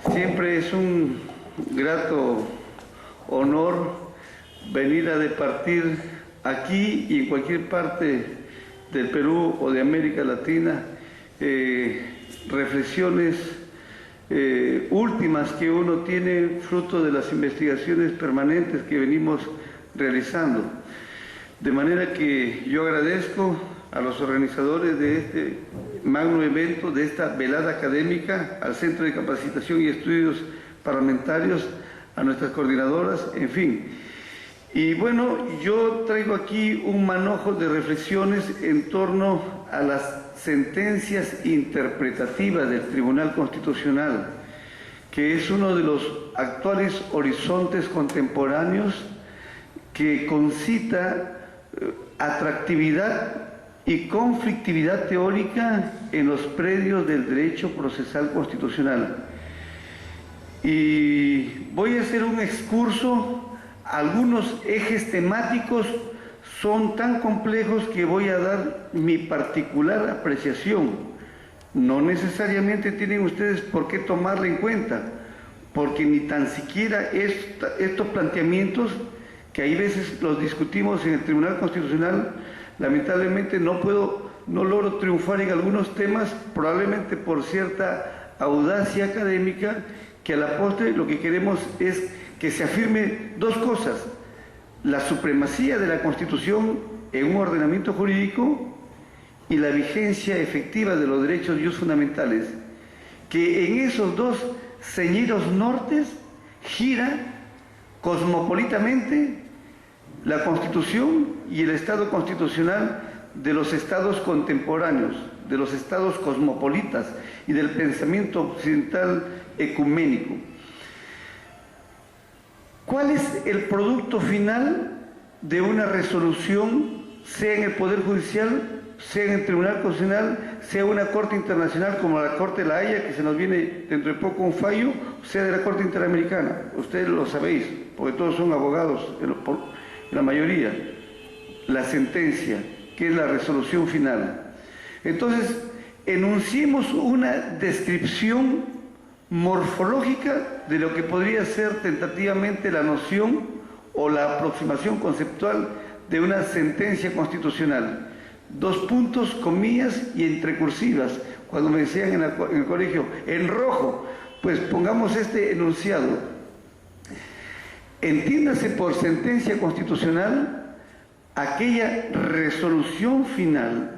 Siempre es un grato honor venir a departir aquí y en cualquier parte del Perú o de América Latina reflexiones últimas que uno tiene fruto de las investigaciones permanentes que venimos realizando. De manera que yo agradezco a los organizadores de este magno evento, de esta velada académica, al Centro de Capacitación y Estudios Parlamentarios, a nuestras coordinadoras, en fin. Y bueno, yo traigo aquí un manojo de reflexiones en torno a las sentencias interpretativas del Tribunal Constitucional, que es uno de los actuales horizontes contemporáneos que concita atractividad y conflictividad teórica en los predios del derecho procesal constitucional. Y voy a hacer un excurso. Algunos ejes temáticos son tan complejos que voy a dar mi particular apreciación. No necesariamente tienen ustedes por qué tomarla en cuenta, porque ni tan siquiera estos planteamientos, que hay veces los discutimos en el Tribunal Constitucional, lamentablemente no logro triunfar en algunos temas, probablemente por cierta audacia académica, que a la postre lo que queremos es que se afirme dos cosas: la supremacía de la Constitución en un ordenamiento jurídico y la vigencia efectiva de los derechos y usos fundamentales, que en esos dos señeros nortes gira cosmopolitamente la Constitución y el Estado constitucional de los estados contemporáneos, de los estados cosmopolitas y del pensamiento occidental ecuménico. ¿Cuál es el producto final de una resolución, sea en el Poder Judicial, sea en el Tribunal Constitucional, sea una Corte Internacional como la Corte de la Haya, que se nos viene dentro de poco un fallo, sea de la Corte Interamericana? Ustedes lo sabéis, porque todos son abogados, la mayoría. La sentencia, que es la resolución final. Entonces, enunciemos una descripción morfológica de lo que podría ser tentativamente la noción o la aproximación conceptual de una sentencia constitucional. Dos puntos, comillas y entrecursivas. Cuando me decían en el colegio, en rojo, pues pongamos este enunciado. Entiéndase por sentencia constitucional aquella resolución final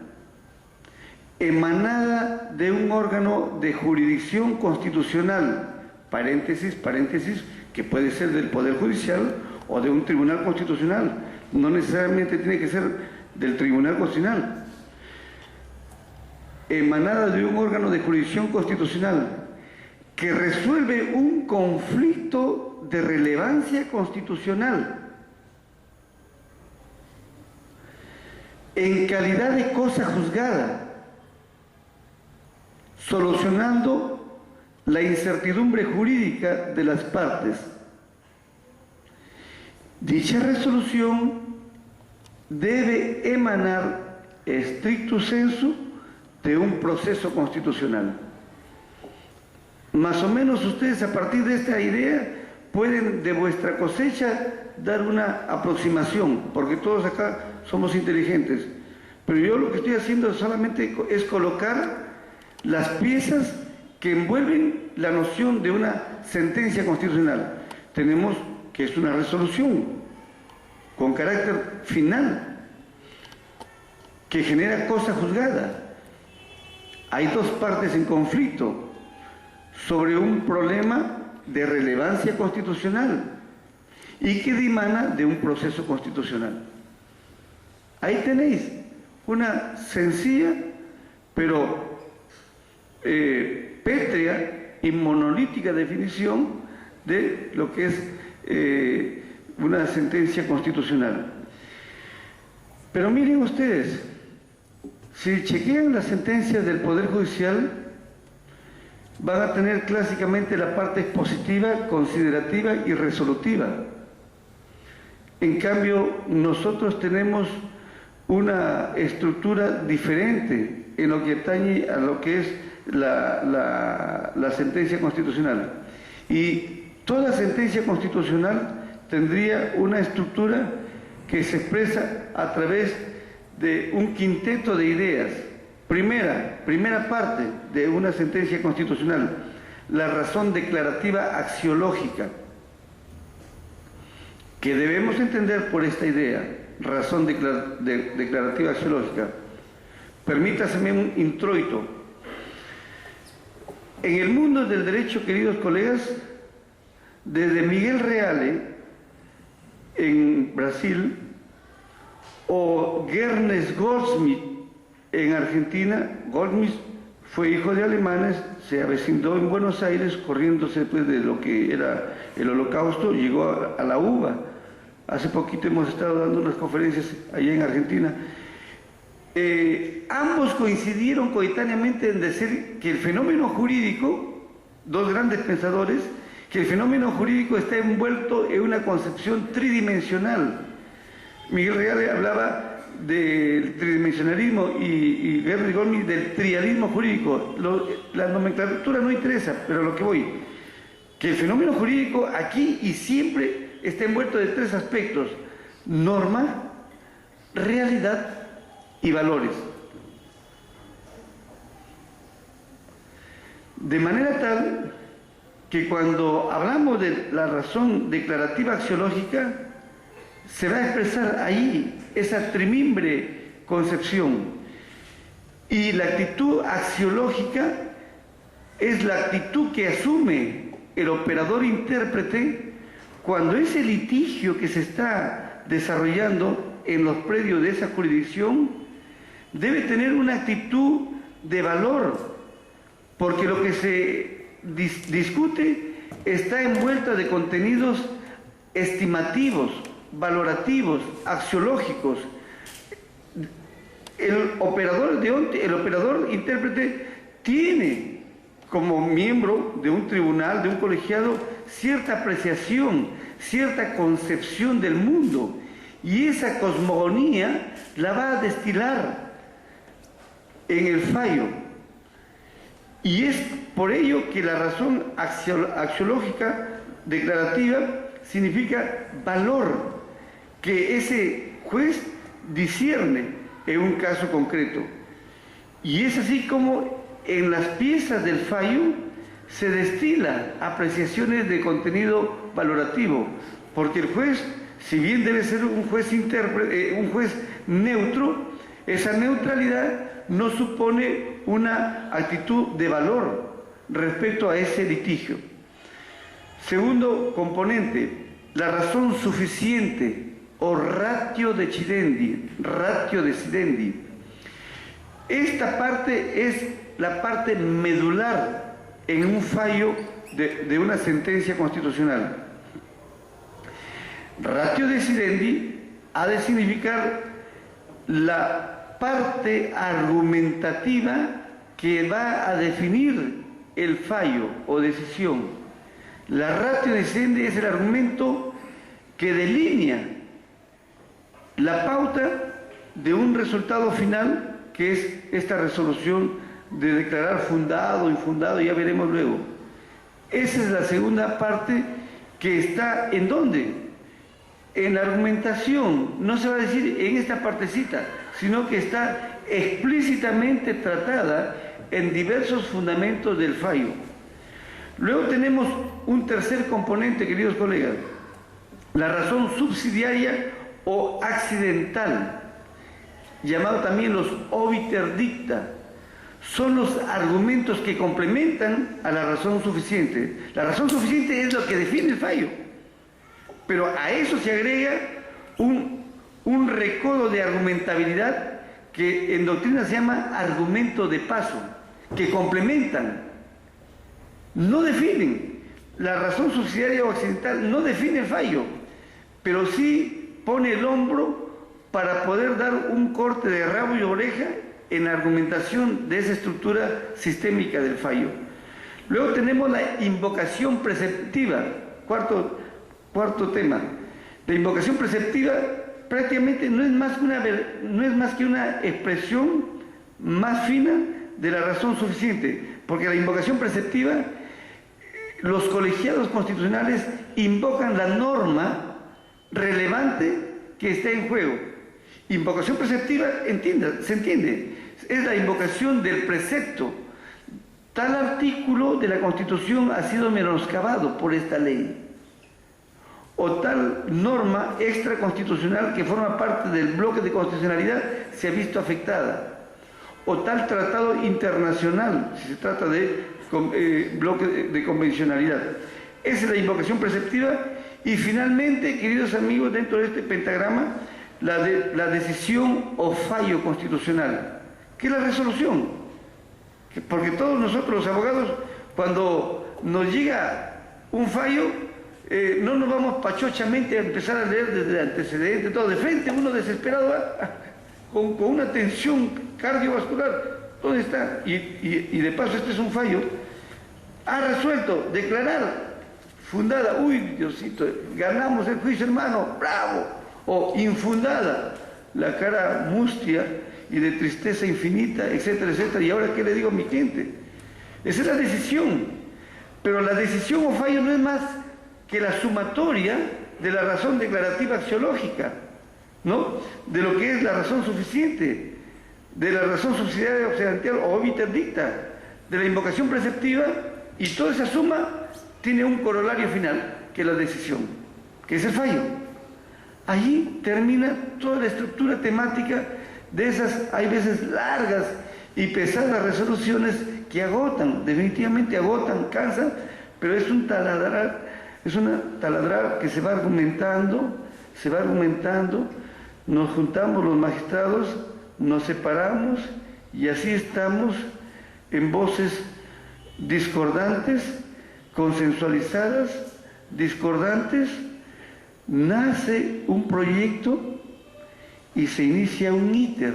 emanada de un órgano de jurisdicción constitucional, paréntesis, que puede ser del Poder Judicial o de un tribunal constitucional, no necesariamente tiene que ser del Tribunal Constitucional, emanada de un órgano de jurisdicción constitucional que resuelve un conflicto de relevancia constitucional en calidad de cosa juzgada, solucionando la incertidumbre jurídica de las partes. Dicha resolución debe emanar stricto sensu de un proceso constitucional. Más o menos ustedes, a partir de esta idea, pueden de vuestra cosecha dar una aproximación, porque todos acá somos inteligentes. Pero yo lo que estoy haciendo solamente es colocar las piezas que envuelven la noción de una sentencia constitucional. Tenemos que es una resolución con carácter final que genera cosa juzgada. Hay dos partes en conflicto sobre un problema de relevancia constitucional y que dimana de un proceso constitucional. Ahí tenéis una sencilla pero pétrea y monolítica definición de lo que es una sentencia constitucional. Pero miren ustedes, si chequean las sentencias del Poder Judicial, van a tener clásicamente la parte expositiva, considerativa y resolutiva. En cambio, nosotros tenemos una estructura diferente en lo que atañe a lo que es la sentencia constitucional. Y toda sentencia constitucional tendría una estructura que se expresa a través de un quinteto de ideas. Primera parte de una sentencia constitucional, la razón declarativa axiológica, que debemos entender por esta idea, razón declarativa axiológica. Permítaseme un introito. En el mundo del derecho, queridos colegas, desde Miguel Reale en Brasil o Ernest Goldschmidt en Argentina. Goldschmidt fue hijo de alemanes, se avecindó en Buenos Aires corriéndose pues, de lo que era el Holocausto, llegó a la UBA. Hace poquito hemos estado dando unas conferencias allá en Argentina. Ambos coincidieron coetáneamente en decir que el fenómeno jurídico, dos grandes pensadores, que el fenómeno jurídico está envuelto en una concepción tridimensional. Miguel Reale hablaba del tridimensionalismo y Ernest Goldschmidt del trialismo jurídico. La nomenclatura no interesa, pero a lo que voy, que el fenómeno jurídico aquí y siempre está envuelto de tres aspectos: norma, realidad y valores. De manera tal que cuando hablamos de la razón declarativa axiológica, se va a expresar ahí esa trimimbre concepción. Y la actitud axiológica es la actitud que asume el operador intérprete cuando ese litigio que se está desarrollando en los predios de esa jurisdicción debe tener una actitud de valor, porque lo que se discute está envuelto de contenidos estimativos, valorativos, axiológicos. El operador intérprete tiene como miembro de un tribunal, de un colegiado, cierta apreciación, cierta concepción del mundo, y esa cosmogonía la va a destilar en el fallo. Y es por ello que la razón axiológica declarativa significa valor, que ese juez discierne en un caso concreto. Y es así como en las piezas del fallo se destila apreciaciones de contenido valorativo, porque el juez, si bien debe ser un juez neutro, esa neutralidad no supone una actitud de valor respecto a ese litigio. Segundo componente, la razón suficiente o ratio decidendi. Esta parte es la parte medular en un fallo de una sentencia constitucional. Ratio decidendi ha de significar la parte argumentativa que va a definir el fallo o decisión. La ratio decidendi es el argumento que delinea la pauta de un resultado final, que es esta resolución de declarar fundado o infundado, ya veremos luego. Esa es la segunda parte, que está ¿en dónde? En la argumentación. No se va a decir en esta partecita, sino que está explícitamente tratada en diversos fundamentos del fallo. Luego tenemos un tercer componente, queridos colegas, la razón subsidiaria o accidental, llamado también los obiter dicta. Son los argumentos que complementan a la razón suficiente. La razón suficiente es lo que define el fallo, pero a eso se agrega un recodo de argumentabilidad que en doctrina se llama argumento de paso, que complementan, no definen. La razón subsidiaria o accidental no define el fallo, pero sí pone el hombro para poder dar un corte de rabo y oreja en la argumentación de esa estructura sistémica del fallo. Luego tenemos la invocación preceptiva, cuarto tema. La invocación preceptiva prácticamente no es más que una expresión más fina de la razón suficiente, porque la invocación preceptiva los colegiados constitucionales invocan la norma relevante que está en juego. Invocación preceptiva, se entiende, es la invocación del precepto. Tal artículo de la Constitución ha sido menoscabado por esta ley, o tal norma extraconstitucional que forma parte del bloque de constitucionalidad se ha visto afectada, o tal tratado internacional, si se trata de bloque de convencionalidad. Esa es la invocación preceptiva. Y finalmente, queridos amigos, dentro de este pentagrama, la decisión o fallo constitucional, que es la resolución. Porque todos nosotros los abogados, cuando nos llega un fallo, no nos vamos pachochamente a empezar a leer desde el antecedente, todo de frente, uno desesperado, con una tensión cardiovascular. ¿Dónde está? Y de paso, este es un fallo. Ha resuelto declarar fundada, uy, Diosito, ganamos el juicio, hermano, bravo. O infundada, la cara mustia y de tristeza infinita, etcétera, etcétera. ¿Y ahora qué le digo a mi gente? Esa es la decisión. Pero la decisión o fallo no es más que la sumatoria de la razón declarativa axiológica, ¿no? De lo que es la razón suficiente, de la razón subsidiaria obsedantial o obiter dicta, de la invocación preceptiva, y toda esa suma tiene un corolario final, que es la decisión, que es el fallo. Allí termina toda la estructura temática de esas, hay veces largas y pesadas resoluciones que agotan, definitivamente agotan, cansan, pero es un taladrar, que se va argumentando, nos juntamos los magistrados, nos separamos y así estamos en voces discordantes, consensualizadas, discordantes. Nace un proyecto y se inicia un íter,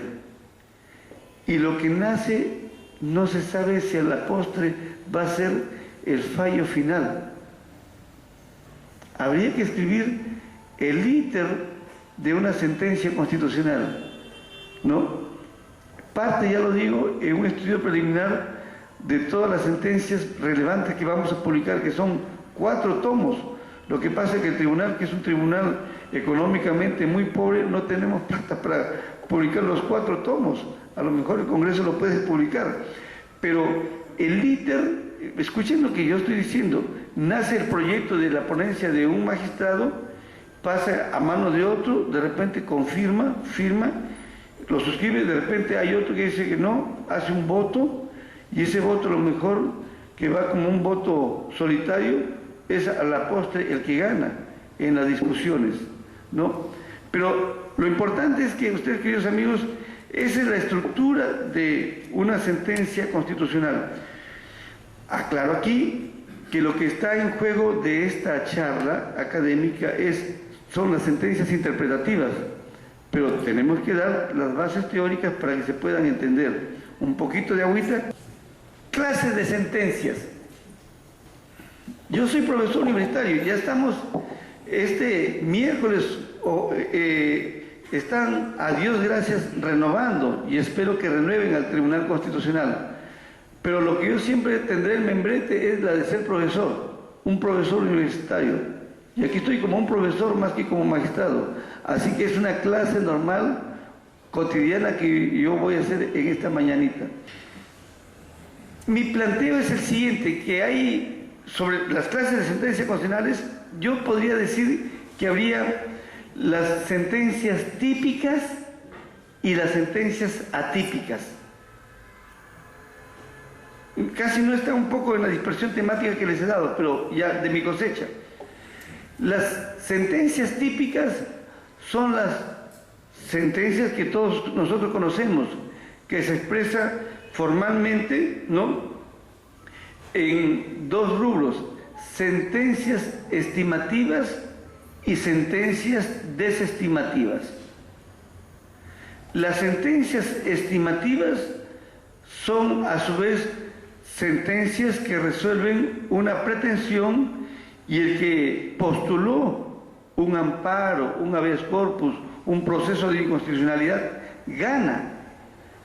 y lo que nace no se sabe si a la postre va a ser el fallo final. Habría que escribir el íter de una sentencia constitucional, ¿no? Parte, ya lo digo, en un estudio preliminar de todas las sentencias relevantes que vamos a publicar, que son 4 tomos. Lo que pasa es que el tribunal, que es un tribunal económicamente muy pobre, no tenemos plata para publicar los 4 tomos. A lo mejor el Congreso lo puede publicar. Pero el íter, escuchen lo que yo estoy diciendo, nace el proyecto de la ponencia de un magistrado, pasa a mano de otro, de repente confirma, firma, lo suscribe, de repente hay otro que dice que no, hace un voto, y ese voto a lo mejor, que va como un voto solitario, es a la postre el que gana en las discusiones, ¿no? Pero lo importante es que ustedes, queridos amigos, esa es la estructura de una sentencia constitucional. Aclaro aquí que lo que está en juego de esta charla académica son las sentencias interpretativas, pero tenemos que dar las bases teóricas para que se puedan entender. Un poquito de agüita. Clases de sentencias. Yo soy profesor universitario, ya estamos, este miércoles están, a Dios gracias, renovando, y espero que renueven al Tribunal Constitucional. Pero lo que yo siempre tendré en membrete es la de ser profesor, un profesor universitario. Y aquí estoy como un profesor más que como magistrado. Así que es una clase normal, cotidiana, que yo voy a hacer en esta mañanita. Mi planteo es el siguiente, que hay, sobre las clases de sentencias constitucionales, yo podría decir que habría las sentencias típicas y las sentencias atípicas. Casi no está un poco en la dispersión temática que les he dado, pero ya de mi cosecha. Las sentencias típicas son las sentencias que todos nosotros conocemos, que se expresa formalmente, ¿no?, en 2 rubros: sentencias estimativas y sentencias desestimativas. Las sentencias estimativas son, a su vez, sentencias que resuelven una pretensión, y el que postuló un amparo, un habeas corpus, un proceso de inconstitucionalidad, gana.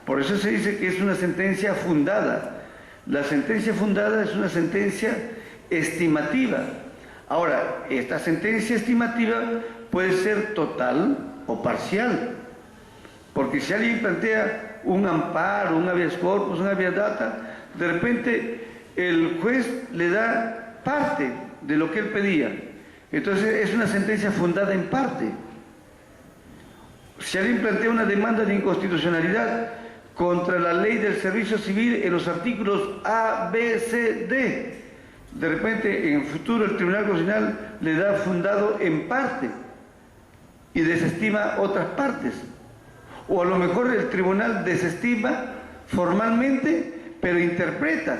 Por eso se dice que es una sentencia fundada. La sentencia fundada es una sentencia estimativa. Ahora, esta sentencia estimativa puede ser total o parcial, porque si alguien plantea un amparo, un habeas corpus, un habeas data, de repente el juez le da parte de lo que él pedía. Entonces es una sentencia fundada en parte. Si alguien plantea una demanda de inconstitucionalidad contra la ley del servicio civil en los artículos A, B, C, D, de repente en el futuro el Tribunal Constitucional le da fundado en parte y desestima otras partes. O a lo mejor el tribunal desestima formalmente, pero interpreta.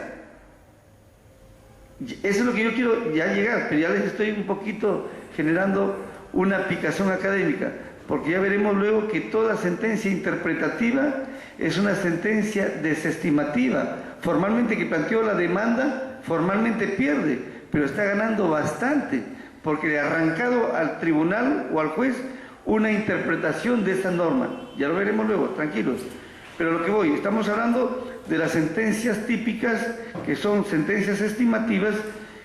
Eso es lo que yo quiero ya llegar, pero ya les estoy un poquito generando una picazón académica, porque ya veremos luego que toda sentencia interpretativa es una sentencia desestimativa. Formalmente que planteó la demanda, formalmente pierde, pero está ganando bastante, porque le ha arrancado al tribunal o al juez una interpretación de esa norma. Ya lo veremos luego, tranquilos. Pero lo que voy, estamos hablando de las sentencias típicas, que son sentencias estimativas,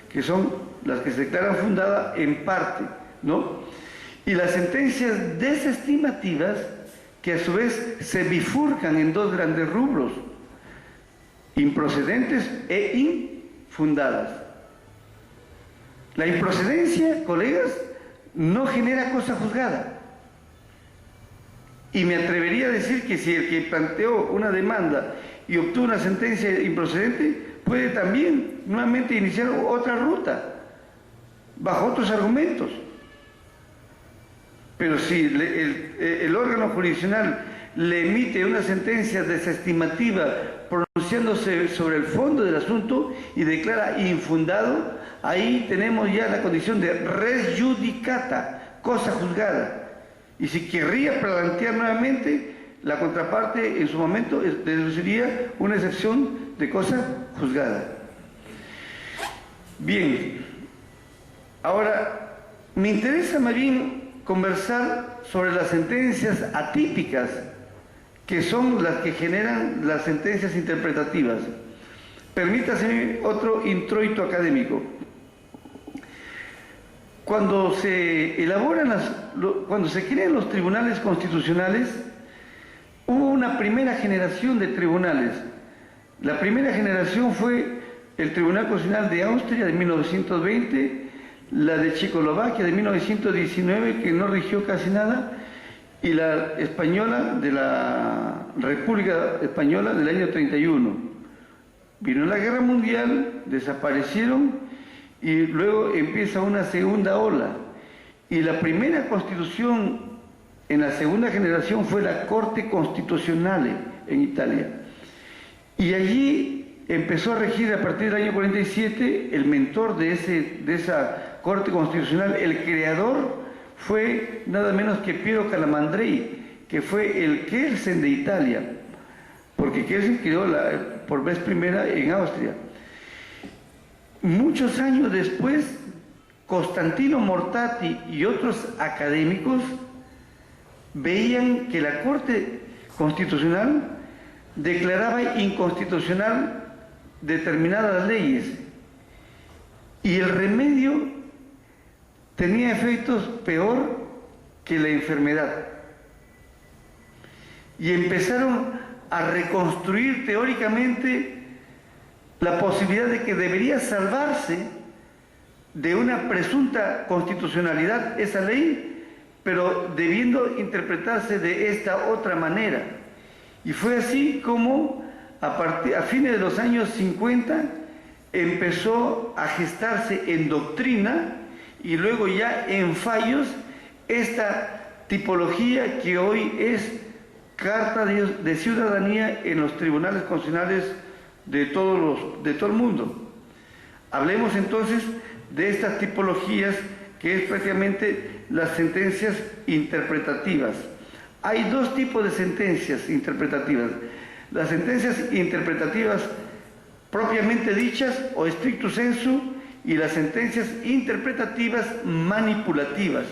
que son las que se declaran fundadas en parte, ¿no? Y las sentencias desestimativas, que a su vez se bifurcan en dos grandes rubros: improcedentes e infundadas. La improcedencia, colegas, no genera cosa juzgada. Y me atrevería a decir que si el que planteó una demanda y obtuvo una sentencia improcedente, puede también nuevamente iniciar otra ruta, bajo otros argumentos. Pero si el órgano jurisdiccional le emite una sentencia desestimativa pronunciándose sobre el fondo del asunto y declara infundado, ahí tenemos ya la condición de res judicata, cosa juzgada. Y si querría plantear nuevamente, la contraparte en su momento deduciría una excepción de cosa juzgada. Bien, ahora me interesa más bien conversar sobre las sentencias atípicas, que son las que generan las sentencias interpretativas. Permítaseme otro introito académico. Cuando se elaboran cuando se crean los tribunales constitucionales, hubo una primera generación de tribunales. La primera generación fue el Tribunal Constitucional de Austria de 1920, la de Checoslovaquia de 1919, que no rigió casi nada, y la española de la República Española del año 31. Vino la Guerra Mundial, desaparecieron, y luego empieza una segunda ola. Y la primera constitución en la segunda generación fue la Corte Constitucional en Italia. Y allí empezó a regir a partir del año 47 el mentor de esa Corte Constitucional. El creador fue nada menos que Piero Calamandrei, que fue el Kelsen de Italia, porque Kelsen creó por vez primera en Austria. Muchos años después, Costantino Mortati y otros académicos veían que la Corte Constitucional declaraba inconstitucional determinadas leyes y el remedio tenía efectos peor que la enfermedad. Y empezaron a reconstruir teóricamente la posibilidad de que debería salvarse de una presunta constitucionalidad esa ley, pero debiendo interpretarse de esta otra manera. Y fue así como a fines de los años 50 empezó a gestarse en doctrina y luego ya en fallos esta tipología que hoy es carta de ciudadanía en los tribunales constitucionales de todo el mundo. Hablemos entonces de estas tipologías, que es prácticamente las sentencias interpretativas. Hay dos tipos de sentencias interpretativas: las sentencias interpretativas propiamente dichas o stricto sensu, y las sentencias interpretativas manipulativas.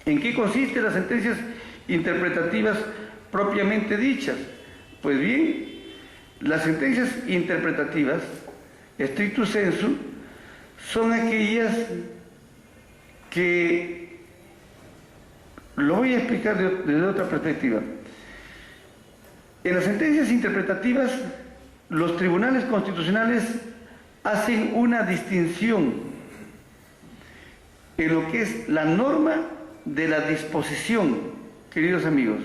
¿En qué consisten las sentencias interpretativas propiamente dichas? Pues bien, las sentencias interpretativas, stricto sensu, son aquellas que, lo voy a explicar desde otra perspectiva. En las sentencias interpretativas, los tribunales constitucionales hacen una distinción en lo que es la norma de la disposición, queridos amigos.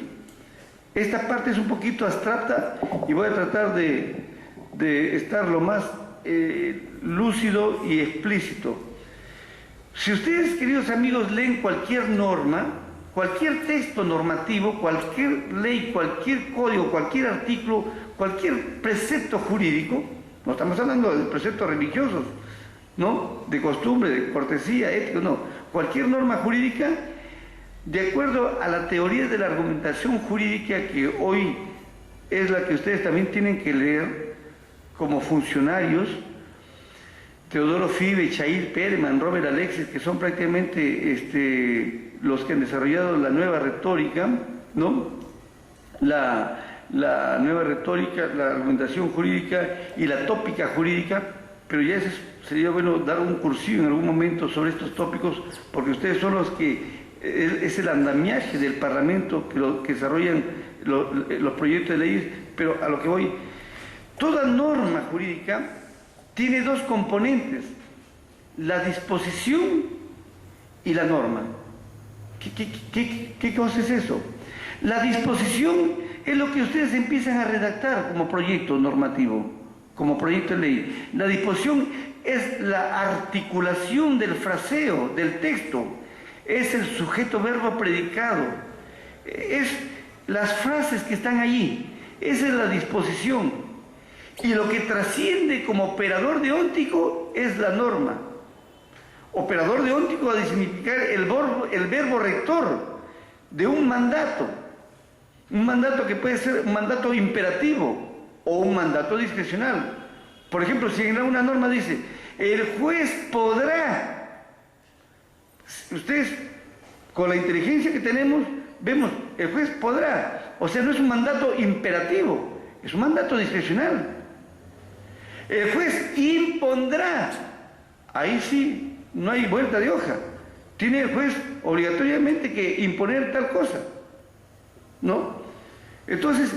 Esta parte es un poquito abstracta y voy a tratar de estar lo más lúcido y explícito. Si ustedes, queridos amigos, leen cualquier norma, cualquier texto normativo, cualquier ley, cualquier código, cualquier artículo, cualquier precepto jurídico, no estamos hablando de preceptos religiosos, ¿no? De costumbre, de cortesía, ética, no. Cualquier norma jurídica, de acuerdo a la teoría de la argumentación jurídica que hoy es la que ustedes también tienen que leer como funcionarios, Teodoro Fibe, Chair Perman, Robert Alexis, que son prácticamente los que han desarrollado la nueva retórica, ¿no? La nueva retórica, la argumentación jurídica y la tópica jurídica, pero ya sería bueno dar un cursillo en algún momento sobre estos tópicos, porque ustedes son los que, es el andamiaje del Parlamento que desarrollan los proyectos de leyes, pero a lo que voy, toda norma jurídica tiene dos componentes, la disposición y la norma. ¿Qué cosa es eso? La disposición es lo que ustedes empiezan a redactar como proyecto normativo, como proyecto de ley. La disposición es la articulación del fraseo, del texto, es el sujeto verbo predicado, es las frases que están allí, esa es la disposición. Y lo que trasciende como operador deóntico es la norma. Operador deóntico ha de significar el verbo rector de un mandato que puede ser un mandato imperativo o un mandato discrecional. Por ejemplo, si en una norma dice, el juez podrá, ustedes con la inteligencia que tenemos, vemos, el juez podrá, o sea, no es un mandato imperativo, es un mandato discrecional. El juez impondrá, ahí sí, no hay vuelta de hoja. Tiene el juez obligatoriamente que imponer tal cosa, ¿no? Entonces,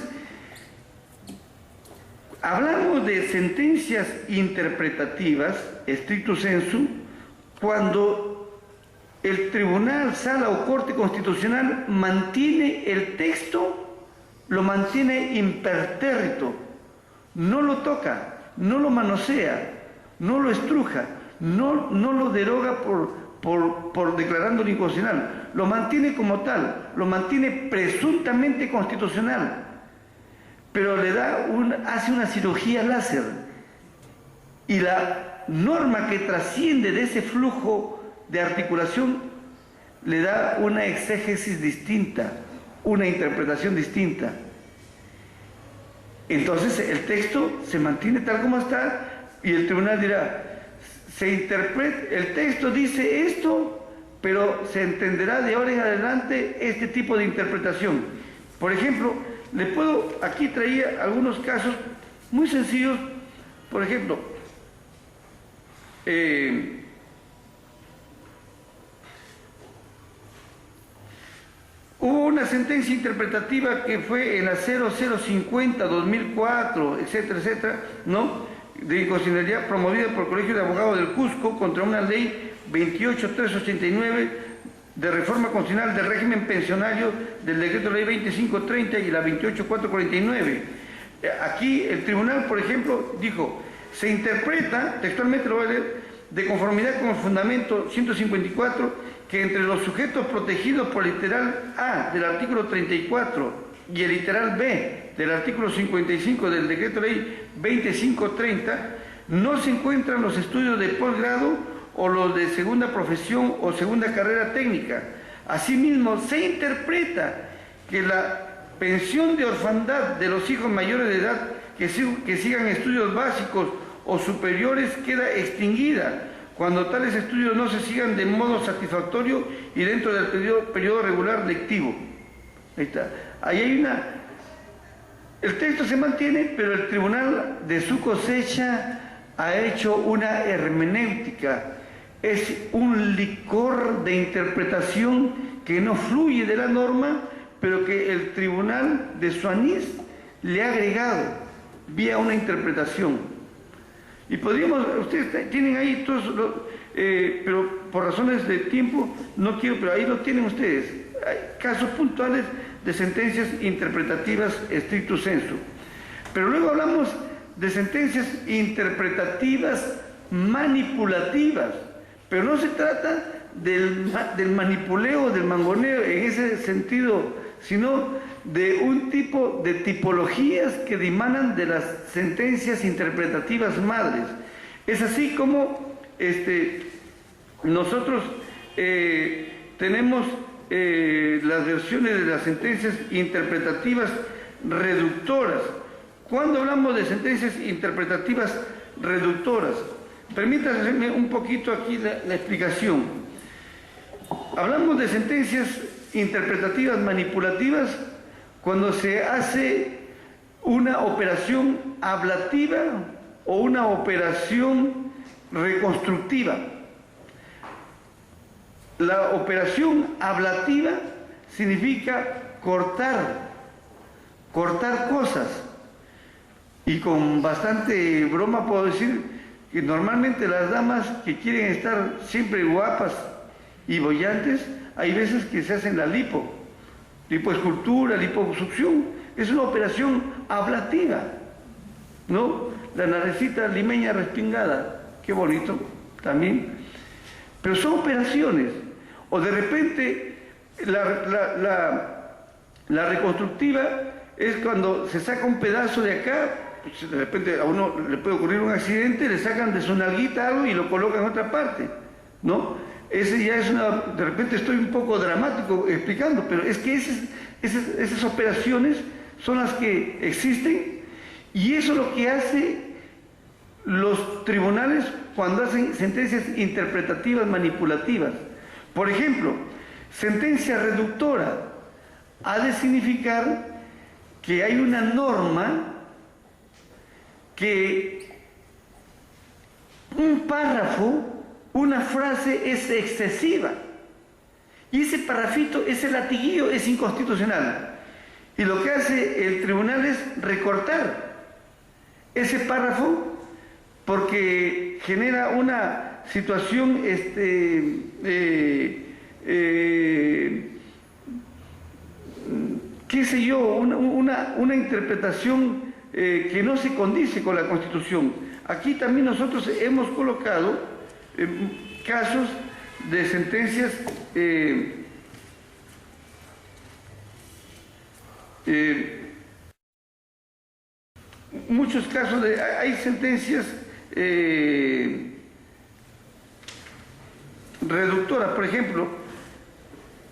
hablamos de sentencias interpretativas, stricto sensu, cuando el tribunal, sala o corte constitucional mantiene el texto, lo mantiene impertérrito, no lo toca, no lo manosea, no lo estruja, no lo deroga por declarándolo inconstitucional, lo mantiene como tal, lo mantiene presuntamente constitucional, pero le da hace una cirugía láser, y la norma que trasciende de ese flujo de articulación le da una exégesis distinta, una interpretación distinta. Entonces el texto se mantiene tal como está y el tribunal dirá, el texto dice esto, pero se entenderá de ahora en adelante este tipo de interpretación. Por ejemplo, aquí traía algunos casos muy sencillos. Por ejemplo, hubo una sentencia interpretativa que fue en la 0050-2004, etcétera, etcétera, ¿no?, de inconstitucionalidad promovida por el Colegio de Abogados del Cusco contra una ley 28389 de reforma constitucional del régimen pensionario del decreto de ley 2530 y la 28449. Aquí el tribunal, por ejemplo, dijo, se interpreta, textualmente lo voy a leer, de conformidad con el fundamento 154, que entre los sujetos protegidos por el literal A del artículo 34 y el literal B del artículo 55 del decreto de ley 2530, no se encuentran los estudios de posgrado o los de segunda profesión o segunda carrera técnica. Asimismo, se interpreta que la pensión de orfandad de los hijos mayores de edad que sigan estudios básicos o superiores queda extinguida cuando tales estudios no se sigan de modo satisfactorio y dentro del periodo regular lectivo. Ahí está. Ahí hay el texto se mantiene, pero el tribunal de su cosecha ha hecho una hermenéutica, es un licor de interpretación que no fluye de la norma, pero que el tribunal de Suanís le ha agregado vía una interpretación. Y podríamos, ustedes tienen ahí todos los, pero por razones de tiempo no quiero, pero ahí lo tienen ustedes. Hay casos puntuales de sentencias interpretativas stricto sensu. Pero luego hablamos de sentencias interpretativas manipulativas, pero no se trata del manipuleo, del mangoneo en ese sentido, sino de un tipo de tipologías que dimanan de las sentencias interpretativas madres. Es así como nosotros tenemos las versiones de las sentencias interpretativas reductoras. Cuando hablamos de sentencias interpretativas reductoras, permítanme un poquito aquí la explicación. Hablamos de sentencias interpretativas manipulativas cuando se hace una operación ablativa o una operación reconstructiva. La operación ablativa significa cortar cosas. Y con bastante broma puedo decir que normalmente las damas que quieren estar siempre guapas y bollantes, hay veces que se hacen la lipoescultura, liposucción. Es una operación ablativa, ¿no? La naricita limeña respingada, qué bonito también. Pero son operaciones. O de repente la reconstructiva es cuando se saca un pedazo de acá. De repente a uno le puede ocurrir un accidente, le sacan de su nalguita algo y lo colocan en otra parte, ¿no? Ese ya es una... De repente estoy un poco dramático explicando, pero es que esas operaciones son las que existen y eso es lo que hace los tribunales cuando hacen sentencias interpretativas manipulativas. Por ejemplo, sentencia reductora ha de significar que hay una norma que un párrafo, una frase es excesiva y ese parrafito, ese latiguillo es inconstitucional y lo que hace el tribunal es recortar ese párrafo porque genera una situación qué sé yo, una interpretación que no se condice con la Constitución. Aquí también nosotros hemos colocado casos de sentencias muchos casos hay sentencias reductoras, por ejemplo,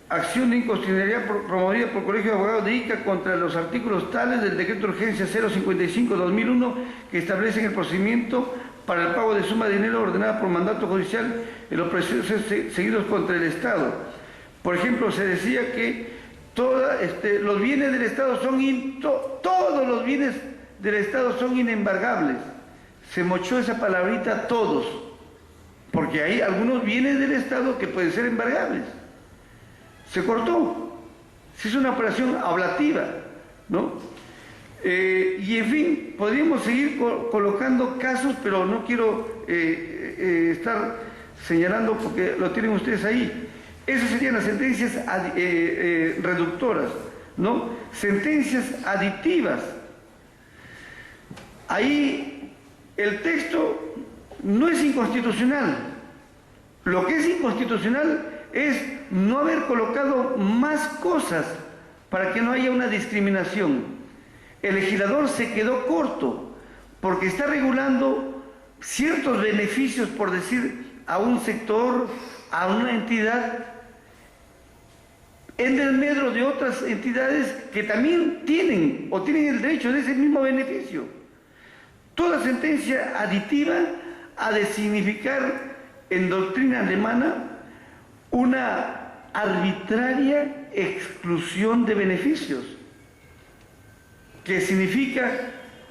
acción de inconstitucionalidad promovida por el Colegio de Abogados de Ica contra los artículos tales del Decreto de Urgencia 055/2001 que establecen el procedimiento para el pago de suma de dinero ordenada por mandato judicial en los procesos seguidos contra el Estado. Por ejemplo, se decía que los bienes del Estado todos los bienes del Estado son inembargables. Se mochó esa palabrita todos, porque hay algunos bienes del Estado que pueden ser embargables. Se cortó, se hizo una operación ablativa, ¿no? Y en fin, podríamos seguir colocando casos, pero no quiero estar señalando porque lo tienen ustedes ahí. Esas serían las sentencias reductoras, ¿no? Sentencias aditivas. Ahí el texto no es inconstitucional. Lo que es inconstitucional es no haber colocado más cosas para que no haya una discriminación. El legislador se quedó corto porque está regulando ciertos beneficios, por decir, a un sector, a una entidad, en desmedro de otras entidades que también tienen o tienen el derecho de ese mismo beneficio. Toda sentencia aditiva ha de significar en doctrina alemana una arbitraria exclusión de beneficios, que significa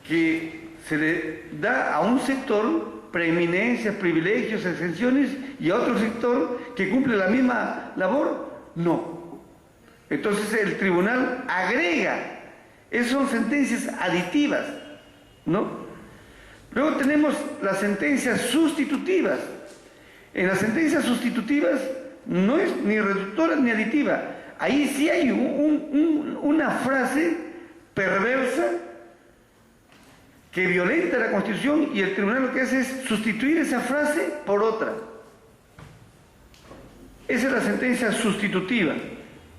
que se le da a un sector preeminencias, privilegios, exenciones, y a otro sector que cumple la misma labor, no. Entonces el tribunal agrega, esas son sentencias aditivas, ¿no? Luego tenemos las sentencias sustitutivas. En las sentencias sustitutivas no es ni reductora ni aditiva. Ahí sí hay una frase perversa que violenta la Constitución, y el tribunal lo que hace es sustituir esa frase por otra. Esa es la sentencia sustitutiva.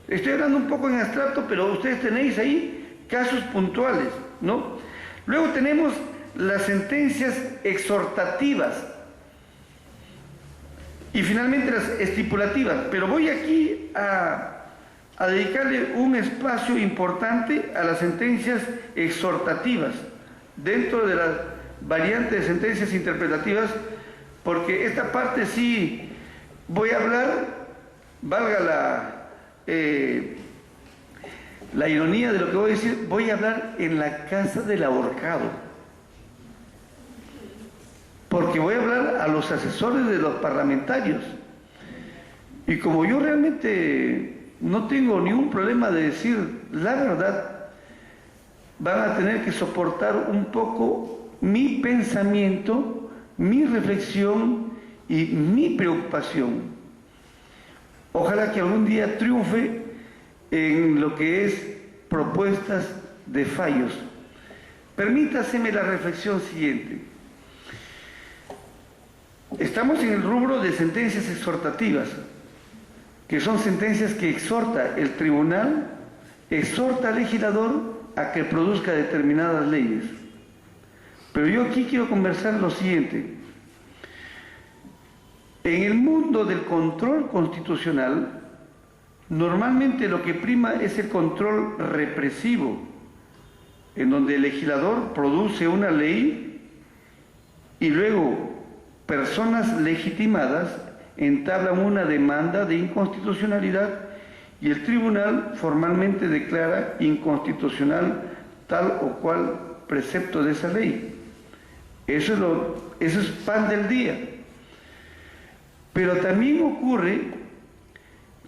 Estoy hablando un poco en abstracto, pero ustedes tenéis ahí casos puntuales, ¿no? Luego tenemos las sentencias exhortativas y finalmente las estipulativas, pero voy aquí a dedicarle un espacio importante a las sentencias exhortativas dentro de la variante de sentencias interpretativas, porque esta parte sí voy a hablar, valga la ironía de lo que voy a decir, voy a hablar en la casa del ahorcado, porque voy a hablar a los asesores de los parlamentarios, y como yo realmente no tengo ningún problema de decir la verdad, van a tener que soportar un poco mi pensamiento, mi reflexión y mi preocupación. Ojalá que algún día triunfe en lo que es propuestas de fallos. Permítaseme la reflexión siguiente. Estamos en el rubro de sentencias exhortativas, que son sentencias que exhorta el tribunal, exhorta al legislador a que produzca determinadas leyes. Pero yo aquí quiero conversar lo siguiente. En el mundo del control constitucional, normalmente lo que prima es el control represivo, en donde el legislador produce una ley y luego personas legitimadas entablan una demanda de inconstitucionalidad y el tribunal formalmente declara inconstitucional tal o cual precepto de esa ley. Eso es pan del día. Pero también ocurre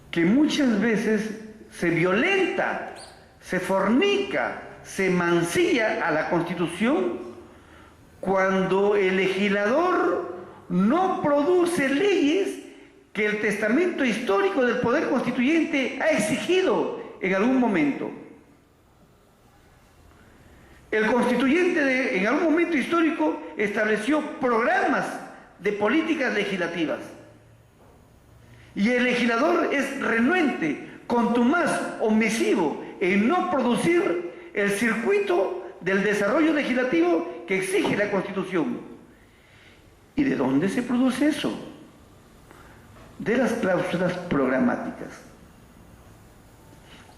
que muchas veces se violenta, se fornica, se mancilla a la Constitución cuando el legislador no produce leyes que el testamento histórico del Poder Constituyente ha exigido en algún momento. El constituyente en algún momento histórico estableció programas de políticas legislativas. Y el legislador es renuente, contumaz, omisivo en no producir el circuito del desarrollo legislativo que exige la Constitución. ¿Y de dónde se produce eso? De las cláusulas programáticas.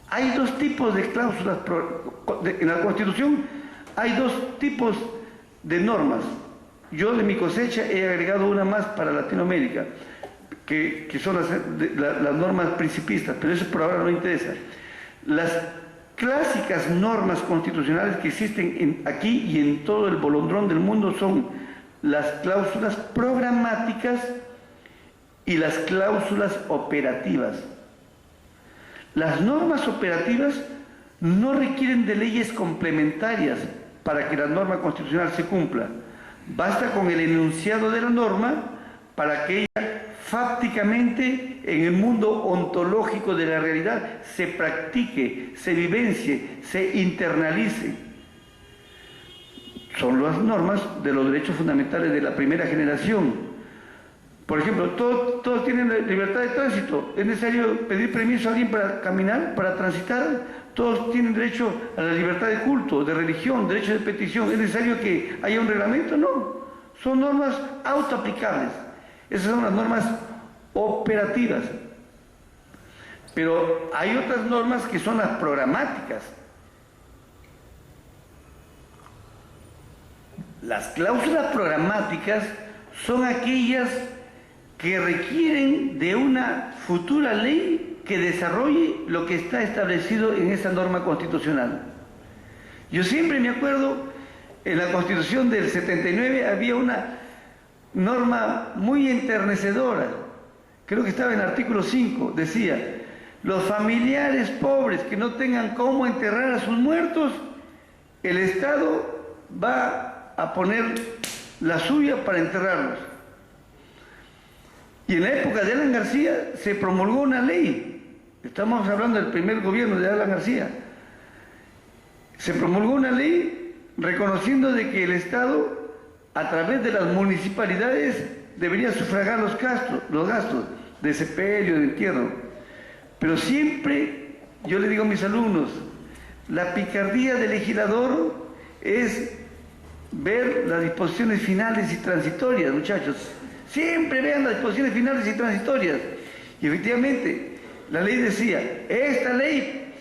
Hay dos tipos de cláusulas en la Constitución, hay dos tipos de normas. Yo de mi cosecha he agregado una más para Latinoamérica, que son las normas principistas, pero eso por ahora no interesa. Las clásicas normas constitucionales que existen aquí y en todo el bolondrón del mundo son las cláusulas programáticas y las cláusulas operativas. Las normas operativas no requieren de leyes complementarias para que la norma constitucional se cumpla. Basta con el enunciado de la norma para que ella fácticamente en el mundo ontológico de la realidad se practique, se vivencie, se internalice. Son las normas de los derechos fundamentales de la primera generación. Por ejemplo, todos tienen libertad de tránsito. ¿Es necesario pedir permiso a alguien para caminar, para transitar? Todos tienen derecho a la libertad de culto, de religión, derecho de petición. ¿Es necesario que haya un reglamento? No. Son normas autoaplicables. Esas son las normas operativas. Pero hay otras normas que son las programáticas. Las cláusulas programáticas son aquellas que requieren de una futura ley que desarrolle lo que está establecido en esa norma constitucional. Yo siempre me acuerdo, en la Constitución del 79 había norma muy enternecedora, creo que estaba en el artículo 5, decía, los familiares pobres que no tengan cómo enterrar a sus muertos, el Estado va a poner la suya para enterrarlos. Y en la época de Alan García se promulgó una ley, estamos hablando del primer gobierno de Alan García, se promulgó una ley reconociendo de que el Estado, a través de las municipalidades, debería sufragar los gastos de sepelio, de entierro. Pero siempre, yo le digo a mis alumnos, la picardía del legislador es ver las disposiciones finales y transitorias, muchachos. Siempre vean las disposiciones finales y transitorias. Y efectivamente, la ley decía, esta ley,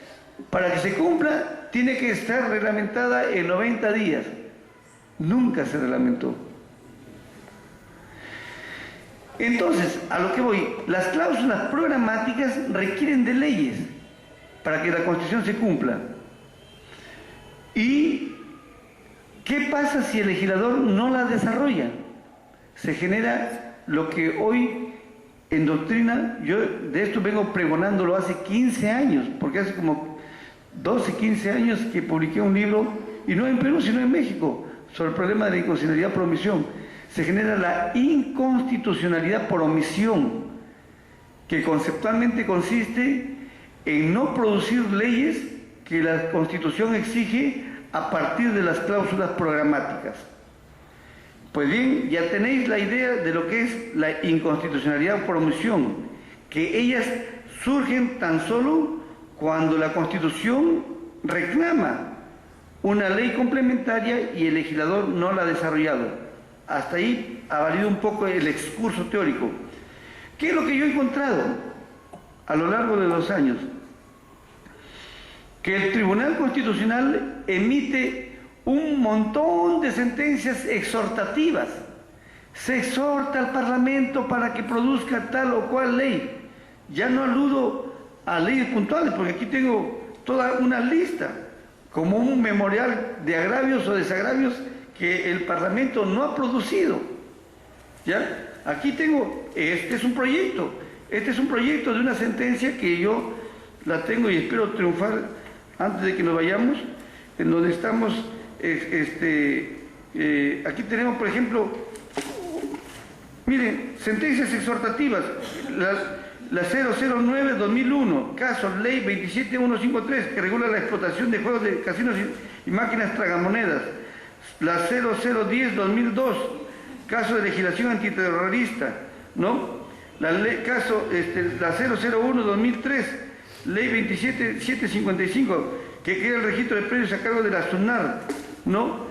para que se cumpla, tiene que estar reglamentada en 90 días. Nunca se reglamentó. Entonces, a lo que voy, las cláusulas programáticas requieren de leyes para que la Constitución se cumpla. ¿Y qué pasa si el legislador no las desarrolla? Se genera lo que hoy en doctrina, yo de esto vengo pregonándolo hace 15 años, porque hace como 12, 15 años que publiqué un libro, y no en Perú, sino en México, sobre el problema de la inconstitucionalidad por omisión. Se genera la inconstitucionalidad por omisión, que conceptualmente consiste en no producir leyes que la Constitución exige a partir de las cláusulas programáticas. Pues bien, ya tenéis la idea de lo que es la inconstitucionalidad por omisión, que ellas surgen tan solo cuando la Constitución reclama una ley complementaria y el legislador no la ha desarrollado. Hasta ahí ha valido un poco el excurso teórico. ¿Qué es lo que yo he encontrado a lo largo de los años? Que el Tribunal Constitucional emite un montón de sentencias exhortativas. Se exhorta al Parlamento para que produzca tal o cual ley. Ya no aludo a leyes puntuales, porque aquí tengo toda una lista, como un memorial de agravios o desagravios que el Parlamento no ha producido. ¿Ya? Aquí tengo, este es un proyecto de una sentencia que yo la tengo y espero triunfar antes de que nos vayamos, en donde estamos, aquí tenemos, por ejemplo, miren, sentencias exhortativas, la 009-2001, caso Ley 27153, que regula la explotación de juegos de casinos y máquinas tragamonedas, la 0010-2002, caso de legislación antiterrorista, ¿no? La 001-2003, Ley 27755, que crea el registro de precios a cargo de la SUNAR, ¿no?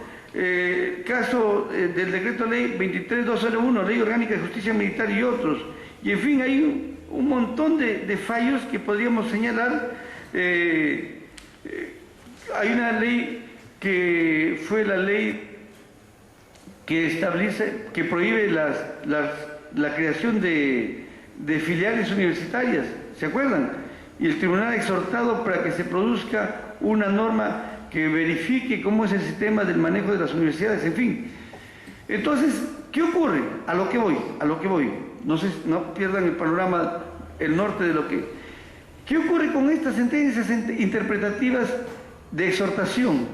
Caso del decreto ley 23201, Ley Orgánica de Justicia Militar y otros. Y en fin, hay un montón de fallos que podríamos señalar. Hay una ley que fue la ley que establece, que prohíbe la creación de filiales universitarias, ¿se acuerdan? Y el tribunal ha exhortado para que se produzca una norma que verifique cómo es el sistema del manejo de las universidades, en fin. Entonces, ¿qué ocurre? A lo que voy. No sé, no pierdan el panorama, el norte de lo que... ¿Qué ocurre con estas sentencias interpretativas de exhortación,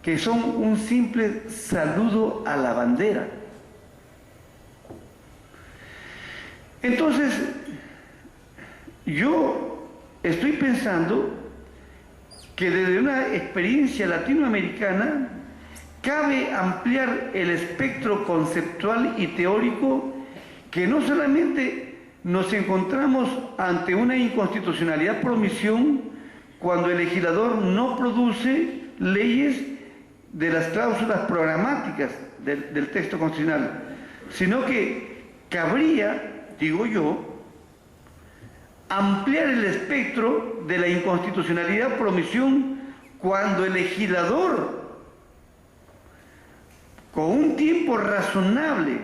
que son un simple saludo a la bandera? Entonces, yo estoy pensando que desde una experiencia latinoamericana cabe ampliar el espectro conceptual y teórico, que no solamente nos encontramos ante una inconstitucionalidad por omisión cuando el legislador no produce leyes de las cláusulas programáticas del texto constitucional, sino que cabría, digo yo, ampliar el espectro de la inconstitucionalidad por omisión cuando el legislador, con un tiempo razonable,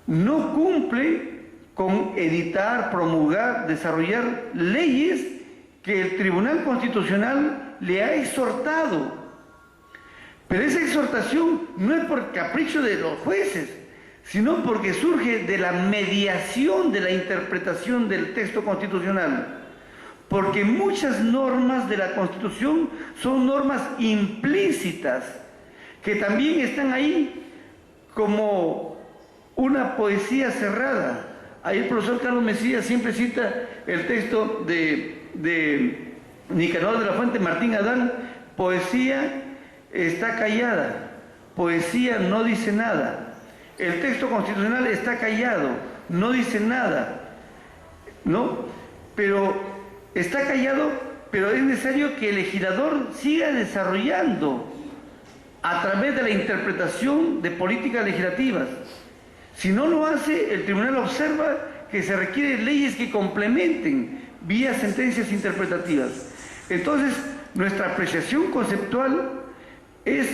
no cumple con editar, promulgar, desarrollar leyes que el Tribunal Constitucional le ha exhortado. Pero esa exhortación no es por capricho de los jueces, sino porque surge de la mediación de la interpretación del texto constitucional. Porque muchas normas de la Constitución son normas implícitas, que también están ahí como una poesía cerrada. Ahí el profesor Carlos Mesías siempre cita el texto de Nicanor de la Fuente Martín Adán: poesía está callada, poesía no dice nada. El texto constitucional está callado, no dice nada, ¿no? Pero está callado, pero es necesario que el legislador siga desarrollando a través de la interpretación de políticas legislativas. Si no lo hace, el tribunal observa que se requieren leyes que complementen vía sentencias interpretativas. Entonces, nuestra apreciación conceptual es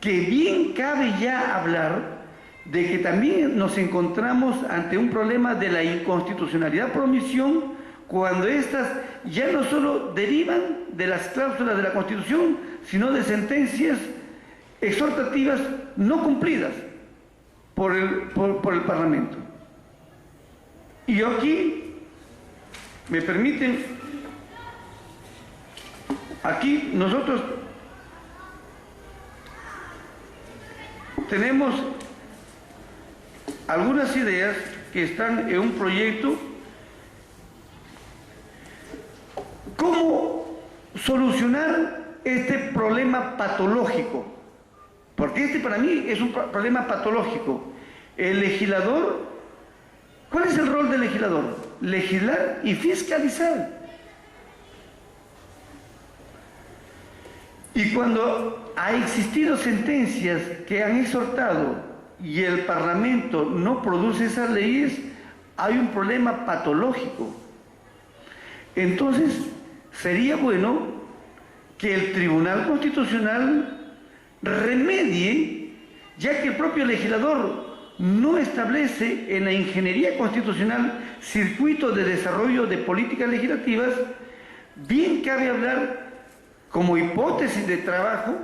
que bien cabe ya hablar de que también nos encontramos ante un problema de la inconstitucionalidad por omisión, cuando éstas ya no solo derivan de las cláusulas de la Constitución, sino de sentencias exhortativas no cumplidas por el Parlamento. Y yo aquí, me permiten, aquí nosotros tenemos algunas ideas que están en un proyecto. ¿Cómo solucionar este problema patológico? Porque este para mí es un problema patológico. El legislador, ¿cuál es el rol del legislador? Legislar y fiscalizar. Y cuando ha existido sentencias que han exhortado y el Parlamento no produce esas leyes, hay un problema patológico. Entonces, sería bueno que el Tribunal Constitucional remedie, ya que el propio legislador no establece en la ingeniería constitucional circuitos de desarrollo de políticas legislativas. Bien cabe hablar como hipótesis de trabajo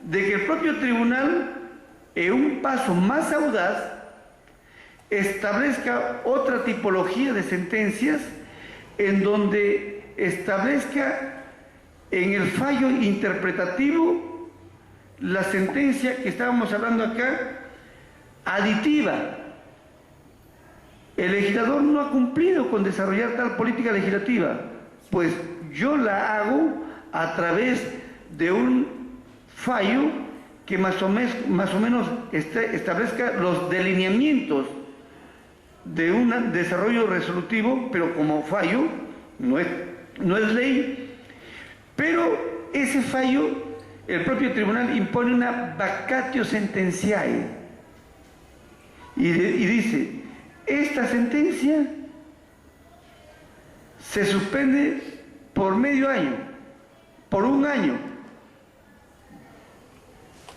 de que el propio tribunal, en un paso más audaz, establezca otra tipología de sentencias en donde establezca en el fallo interpretativo la sentencia que estábamos hablando acá, aditiva. El legislador no ha cumplido con desarrollar tal política legislativa, pues yo la hago a través de un fallo que más o menos establezca los delineamientos de un desarrollo resolutivo, pero como fallo, no es ley. Pero ese fallo, el propio tribunal impone una vacatio sententiae y dice: esta sentencia se suspende por medio año, por un año,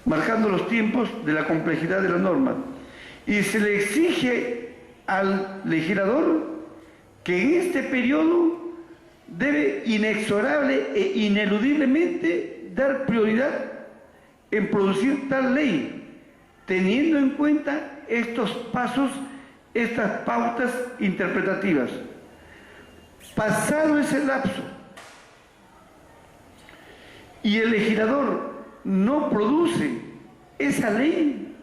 marcando los tiempos de la complejidad de la norma, y se le exige al legislador que en este periodo debe inexorable e ineludiblemente dar prioridad en producir tal ley, teniendo en cuenta estos pasos, estas pautas interpretativas. Pasado ese lapso y el legislador no produce esa ley,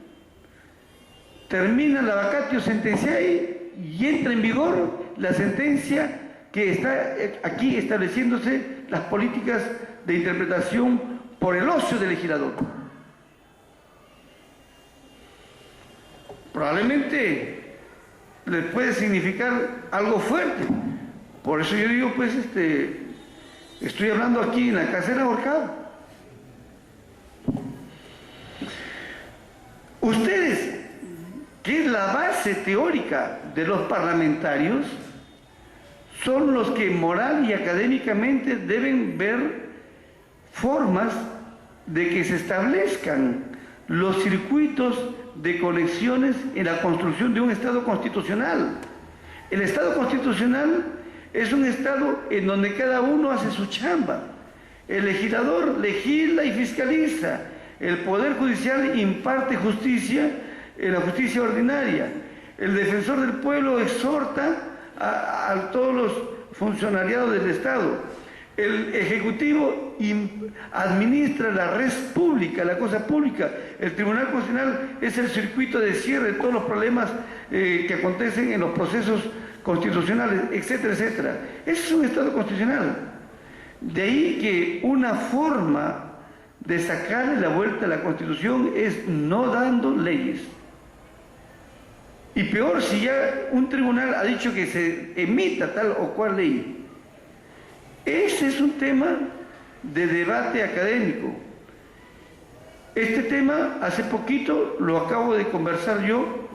termina la vacatio sententiae y entra en vigor la sentencia que está aquí estableciéndose las políticas de interpretación por el ocio del legislador. Probablemente les puede significar algo fuerte. Por eso yo digo, pues, estoy hablando aquí en la casera Ahorcado. Ustedes, que es la base teórica de los parlamentarios, son los que moral y académicamente deben ver formas de que se establezcan los circuitos de conexiones en la construcción de un Estado constitucional. El Estado constitucional es un Estado en donde cada uno hace su chamba. El legislador legisla y fiscaliza. El Poder Judicial imparte justicia. en la justicia ordinaria. El defensor del pueblo exhorta a todos los funcionariados del Estado. El Ejecutivo administra la red pública, la cosa pública. El Tribunal Constitucional es el circuito de cierre de todos los problemas que acontecen en los procesos constitucionales, etcétera, etcétera. Ese es un Estado constitucional. De ahí que una forma de sacarle la vuelta a la Constitución es no dando leyes. Y peor si ya un tribunal ha dicho que se emita tal o cual ley. Ese es un tema de debate académico. Este tema hace poquito lo acabo de conversar yo.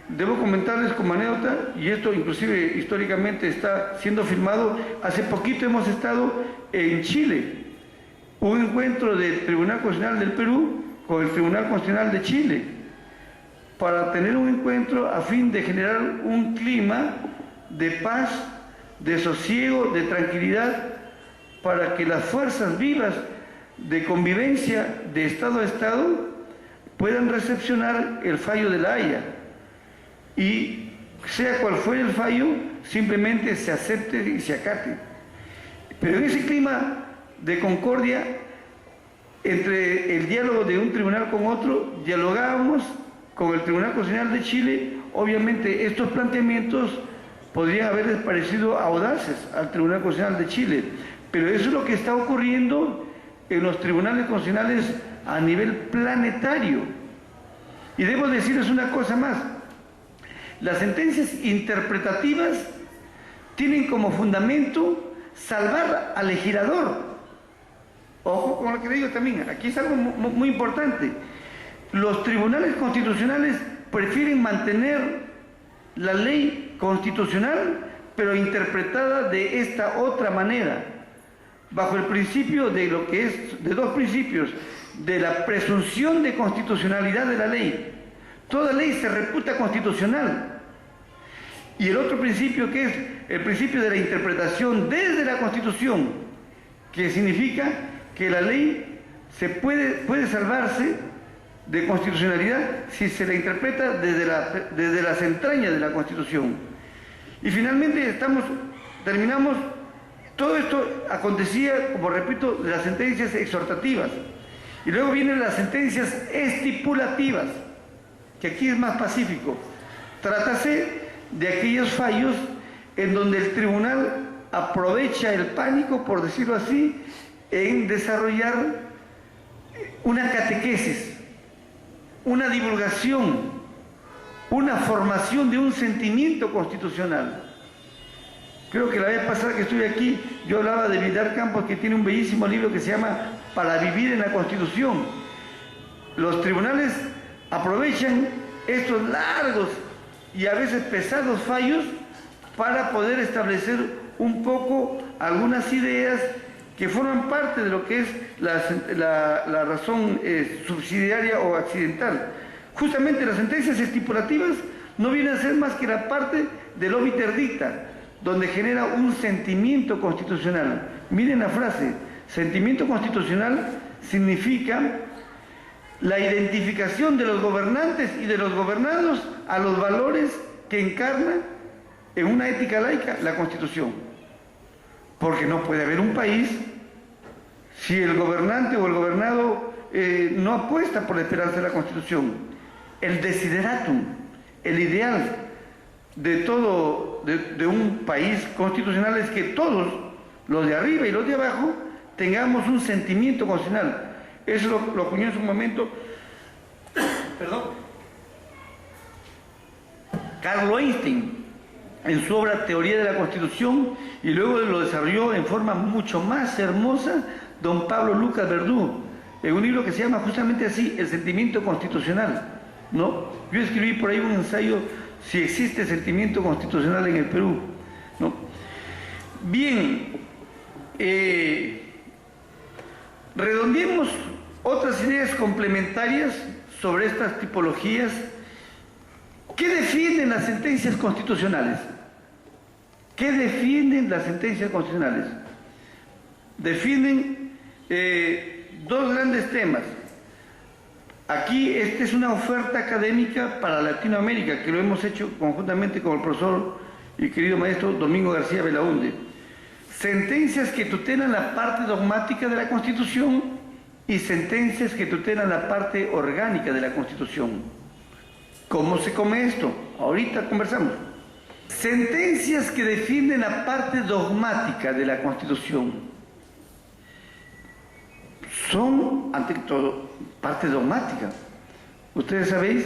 Debo comentarles como anécdota, y esto inclusive históricamente está siendo filmado, hace poquito hemos estado en Chile, un encuentro del Tribunal Constitucional del Perú con el Tribunal Constitucional de Chile, para tener un encuentro a fin de generar un clima de paz, de sosiego, de tranquilidad, para que las fuerzas vivas de convivencia de Estado a Estado puedan recepcionar el fallo de La Haya. Y sea cual fuere el fallo, simplemente se acepte y se acate. Pero en ese clima de concordia, entre el diálogo de un tribunal con otro, dialogábamos con el Tribunal Constitucional de Chile. Obviamente estos planteamientos podrían haberles parecido audaces al Tribunal Constitucional de Chile, pero eso es lo que está ocurriendo en los tribunales constitucionales a nivel planetario. Y debo decirles una cosa más. Las sentencias interpretativas tienen como fundamento salvar al legislador. Ojo con lo que digo también, aquí es algo muy importante. Los tribunales constitucionales prefieren mantener la ley constitucional, pero interpretada de esta otra manera, bajo el principio de lo que es, de dos principios, de la presunción de constitucionalidad de la ley. Toda ley se reputa constitucional. Y el otro principio, que es el principio de la interpretación desde la Constitución, que significa que la ley puede salvarse de constitucionalidad si se la interpreta desde las entrañas de la Constitución. Y finalmente terminamos, todo esto acontecía, como repito, de las sentencias exhortativas. Y luego vienen las sentencias estipulativas, que aquí es más pacífico. Trátase de aquellos fallos en donde el tribunal aprovecha el pánico, por decirlo así, en desarrollar una catequesis, una divulgación, una formación de un sentimiento constitucional. Creo que la vez pasada que estuve aquí, yo hablaba de Vidal Campos, que tiene un bellísimo libro que se llama Para vivir en la Constitución. Los tribunales aprovechan estos largos y a veces pesados fallos para poder establecer un poco algunas ideas que forman parte de lo que es la razón subsidiaria o accidental. Justamente las sentencias estipulativas no vienen a ser más que la parte del obiter dicta, donde genera un sentimiento constitucional. Miren la frase, sentimiento constitucional significa la identificación de los gobernantes y de los gobernados a los valores que encarna en una ética laica la Constitución. Porque no puede haber un país si el gobernante o el gobernado no apuesta por la esperanza de la Constitución. El desideratum, el ideal de un país constitucional es que todos, los de arriba y los de abajo, tengamos un sentimiento constitucional. Eso lo acuñó en su momento, Carl Einstein, en su obra Teoría de la Constitución, y luego lo desarrolló en forma mucho más hermosa don Pablo Lucas Verdú, en un libro que se llama justamente así, El sentimiento constitucional, ¿no? Yo escribí por ahí un ensayo, si existe sentimiento constitucional en el Perú, ¿no? Bien, redondeemos otras ideas complementarias sobre estas tipologías. ¿Qué defienden las sentencias constitucionales? ¿Qué defienden las sentencias constitucionales? Defienden dos grandes temas. Aquí esta es una oferta académica para Latinoamérica, que lo hemos hecho conjuntamente con el profesor y querido maestro Domingo García Belaúnde. Sentencias que tutelan la parte dogmática de la Constitución y sentencias que tutelan la parte orgánica de la Constitución. ¿Cómo se come esto? Ahorita conversamos. Sentencias que defienden la parte dogmática de la Constitución son, ante todo, parte dogmática. Ustedes sabéis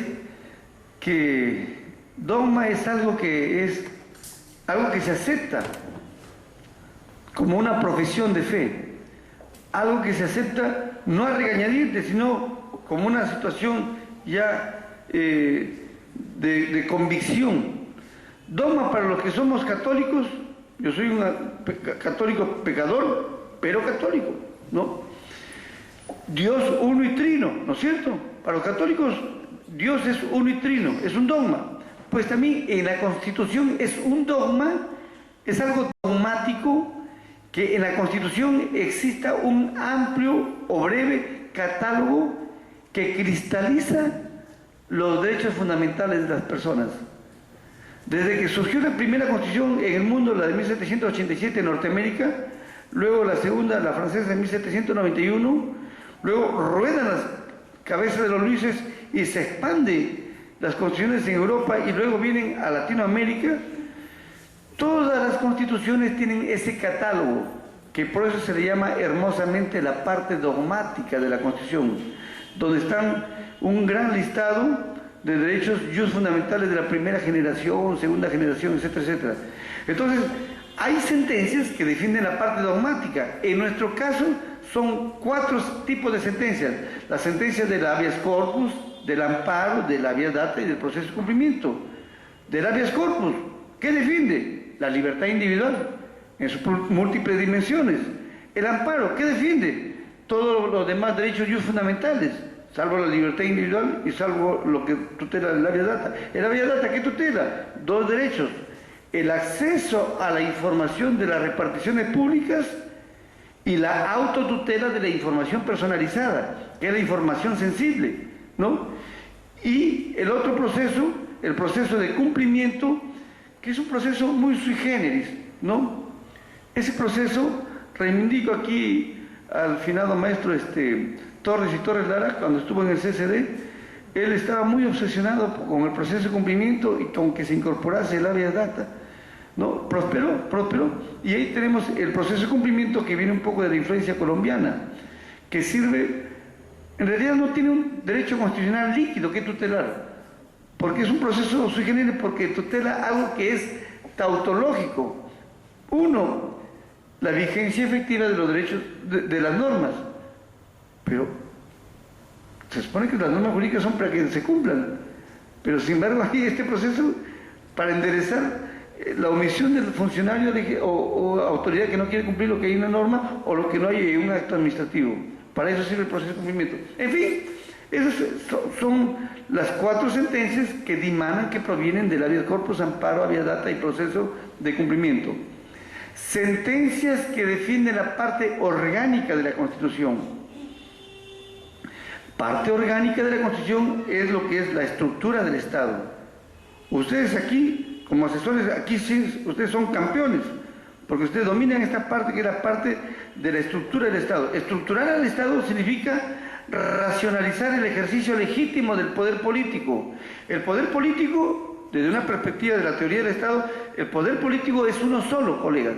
que dogma es algo que se acepta como una profesión de fe, algo que se acepta no a regañadientes, sino como una situación ya de convicción. Dogma para los que somos católicos, yo soy un católico pecador, pero católico, ¿no? Dios uno y trino, ¿no es cierto? Para los católicos, Dios es uno y trino, es un dogma. Pues también en la Constitución es un dogma, es algo dogmático, que en la Constitución exista un amplio o breve catálogo que cristaliza los derechos fundamentales de las personas. Desde que surgió la primera Constitución en el mundo, la de 1787 en Norteamérica, luego la segunda, la francesa, en 1791, luego ruedan las cabezas de los Luises y se expanden las constituciones en Europa y luego vienen a Latinoamérica. Todas las constituciones tienen ese catálogo, que por eso se le llama hermosamente la parte dogmática de la Constitución, donde están un gran listado de derechos fundamentales de la primera generación, segunda generación, etcétera, etcétera. Entonces, hay sentencias que defienden la parte dogmática. En nuestro caso, son 4 tipos de sentencias. Las sentencias del habeas corpus, del amparo, del habeas data y del proceso de cumplimiento. Del habeas corpus, ¿qué defiende? La libertad individual en sus múltiples dimensiones. El amparo, ¿qué defiende? Todos los demás derechos fundamentales, salvo la libertad individual y salvo lo que tutela el habeas data. El habeas data, ¿qué tutela? 2 derechos. El acceso a la información de las reparticiones públicas y la autotutela de la información personalizada, que es la información sensible, ¿no? Y el otro proceso, el proceso de cumplimiento, que es un proceso muy sui generis, ¿no? Ese proceso, reivindico aquí al finado maestro Torres y Torres Lara, cuando estuvo en el CCD, él estaba muy obsesionado con el proceso de cumplimiento y con que se incorporase el habeas data, ¿no? Prosperó, y ahí tenemos el proceso de cumplimiento que viene un poco de la influencia colombiana, que sirve, en realidad no tiene un derecho constitucional líquido que tutelar, porque es un proceso sui generis, porque tutela algo que es tautológico. Uno, la vigencia efectiva de los derechos de las normas, pero se supone que las normas jurídicas son para que se cumplan, pero sin embargo hay este proceso para enderezar la omisión del funcionario o autoridad que no quiere cumplir lo que hay en una norma o lo que no hay en un acto administrativo. Para eso sirve el proceso de cumplimiento. En fin, esas son las 4 sentencias que dimanan, que provienen del habeas corpus, amparo, habeas data y proceso de cumplimiento. Sentencias que defienden la parte orgánica de la Constitución. Parte orgánica de la Constitución es lo que es la estructura del Estado. Ustedes aquí, como asesores, aquí sí, ustedes son campeones, porque ustedes dominan esta parte que es la parte de la estructura del Estado. Estructurar al Estado significa racionalizar el ejercicio legítimo del poder político. El poder político, desde una perspectiva de la teoría del Estado, el poder político es uno solo, colegas.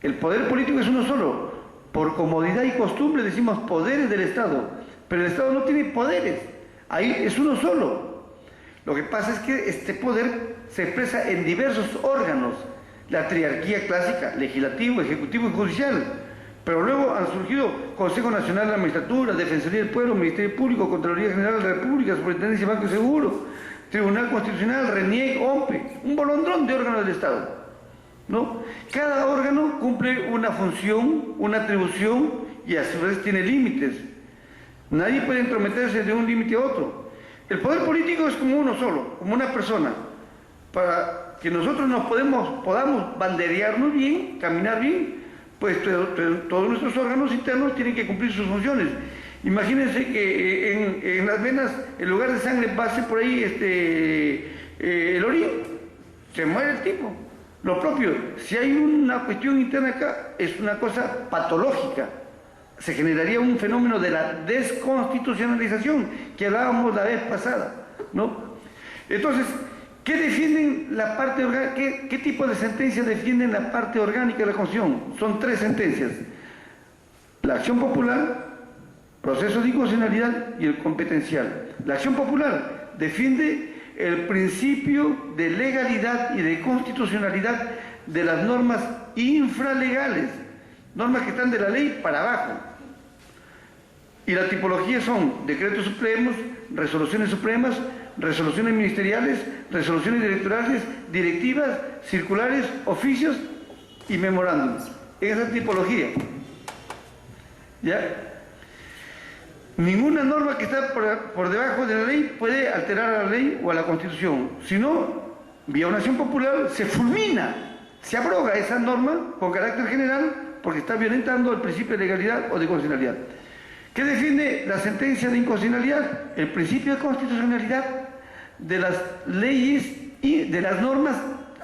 El poder político es uno solo. Por comodidad y costumbre decimos poderes del Estado, pero el Estado no tiene poderes, ahí es uno solo. Lo que pasa es que este poder se expresa en diversos órganos, la triarquía clásica, legislativo, ejecutivo y judicial, pero luego han surgido Consejo Nacional de la Magistratura, Defensoría del Pueblo, Ministerio Público, Contraloría General de la República, Superintendencia de Banco y Seguro, Tribunal Constitucional, RENIEC, OMPE, un bolondrón de órganos del Estado, ¿no? Cada órgano cumple una función, una atribución y a su vez tiene límites. Nadie puede entrometerse de un límite a otro. El poder político es como uno solo, como una persona. Para que nosotros podamos banderearnos bien, caminar bien, pues todos nuestros órganos internos tienen que cumplir sus funciones. Imagínense que en las venas, en lugar de sangre, pase por ahí el orín, se muere el tipo. Lo propio, si hay una cuestión interna acá, es una cosa patológica. Se generaría un fenómeno de la desconstitucionalización que hablábamos la vez pasada, ¿no? Entonces, ¿qué defienden la parte orgánica? ¿Qué tipo de sentencias defienden la parte orgánica de la Constitución? Son 3 sentencias. La acción popular, proceso de inconstitucionalidad y el competencial. La acción popular defiende el principio de legalidad y de constitucionalidad de las normas infralegales, normas que están de la ley para abajo. Y la tipología son decretos supremos, resoluciones supremas, resoluciones ministeriales, resoluciones directorales, directivas, circulares, oficios y memorándums. Esa tipología. ¿Ya? Ninguna norma que está por debajo de la ley puede alterar a la ley o a la Constitución. Si no, vía una acción popular, se fulmina, se abroga esa norma con carácter general porque está violentando el principio de legalidad o de constitucionalidad. ¿Qué defiende la sentencia de inconstitucionalidad? El principio de constitucionalidad de las leyes y de las normas,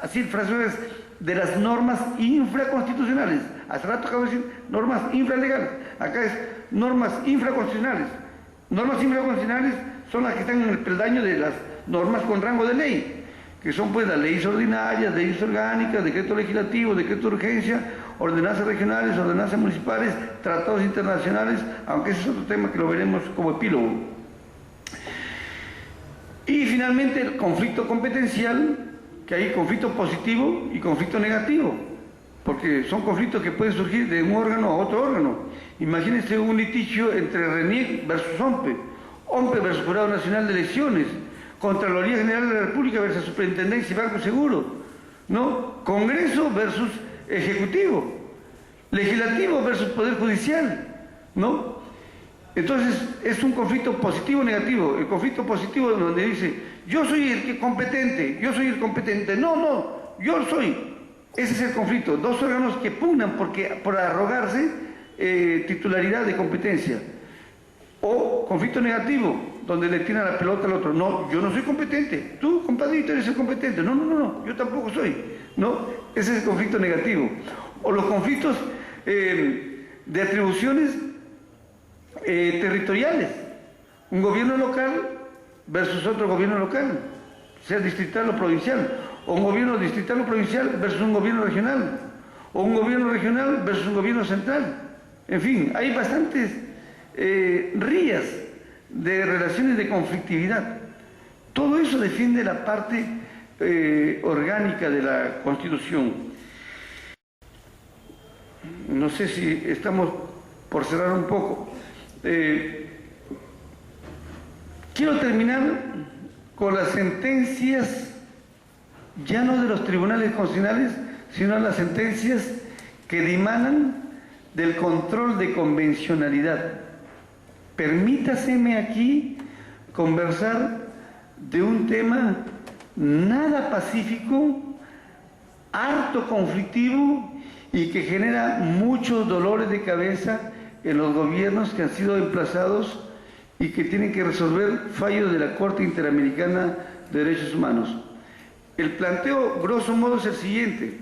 así frases, de las normas infraconstitucionales. Hace rato acabo de decir normas infralegales. Acá es normas infraconstitucionales. Normas infraconstitucionales son las que están en el peldaño de las normas con rango de ley, que son pues las leyes ordinarias, leyes orgánicas, decretos legislativos, decretos de urgencia, ordenanzas regionales, ordenanzas municipales, tratados internacionales, aunque ese es otro tema que lo veremos como epílogo. Y finalmente el conflicto competencial, que hay conflicto positivo y conflicto negativo, porque son conflictos que pueden surgir de un órgano a otro órgano. Imagínense un litigio entre RENIEC versus OMPE, OMPE versus Jurado Nacional de Elecciones, Contraloría General de la República versus Superintendencia y Banco Seguro, ¿no? Congreso versus Ejecutivo, Legislativo versus Poder Judicial, ¿no? Entonces es un conflicto positivo o negativo. El conflicto positivo es donde dice, yo soy el que competente, yo soy el competente. No, yo soy. Ese es el conflicto. 2 órganos que pugnan por arrogarse titularidad de competencia. O conflicto negativo, donde le tiran la pelota al otro. No, yo no soy competente. Tú, compadrito, eres el competente. No, yo tampoco soy. No, ese es el conflicto negativo. O los conflictos de atribuciones territoriales. Un gobierno local versus otro gobierno local, sea distrital o provincial. O un gobierno distrital o provincial versus un gobierno regional. O un gobierno regional versus un gobierno central. En fin, hay bastantes rías de relaciones de conflictividad. Todo eso defiende la parte orgánica de la Constitución. No sé si estamos por cerrar un poco. Quiero terminar con las sentencias, ya no de los tribunales constitucionales, sino las sentencias que dimanan del control de convencionalidad. Permítaseme aquí conversar de un tema nada pacífico, harto conflictivo y que genera muchos dolores de cabeza en los gobiernos que han sido emplazados y que tienen que resolver fallos de la Corte Interamericana de Derechos Humanos. El planteo, grosso modo, es el siguiente.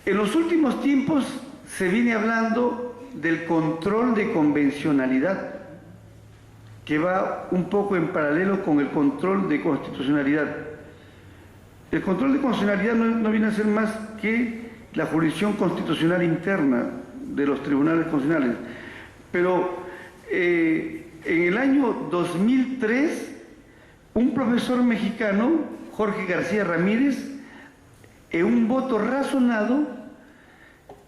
En los últimos tiempos se viene hablando del control de convencionalidad, que va un poco en paralelo con el control de constitucionalidad. El control de constitucionalidad no viene a ser más que la jurisdicción constitucional interna de los tribunales constitucionales. Pero en el año 2003, un profesor mexicano, Jorge García Ramírez, en un voto razonado,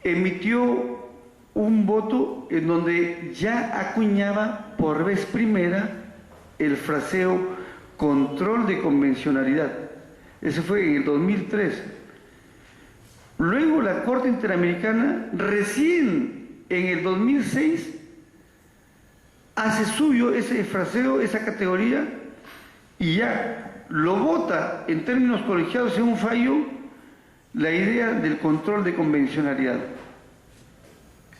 emitió un voto en donde ya acuñaba por vez primera el fraseo control de convencionalidad. Ese fue en el 2003. Luego la Corte Interamericana, recién en el 2006, hace suyo ese fraseo, esa categoría, y ya lo vota en términos colegiados en un fallo la idea del control de convencionalidad.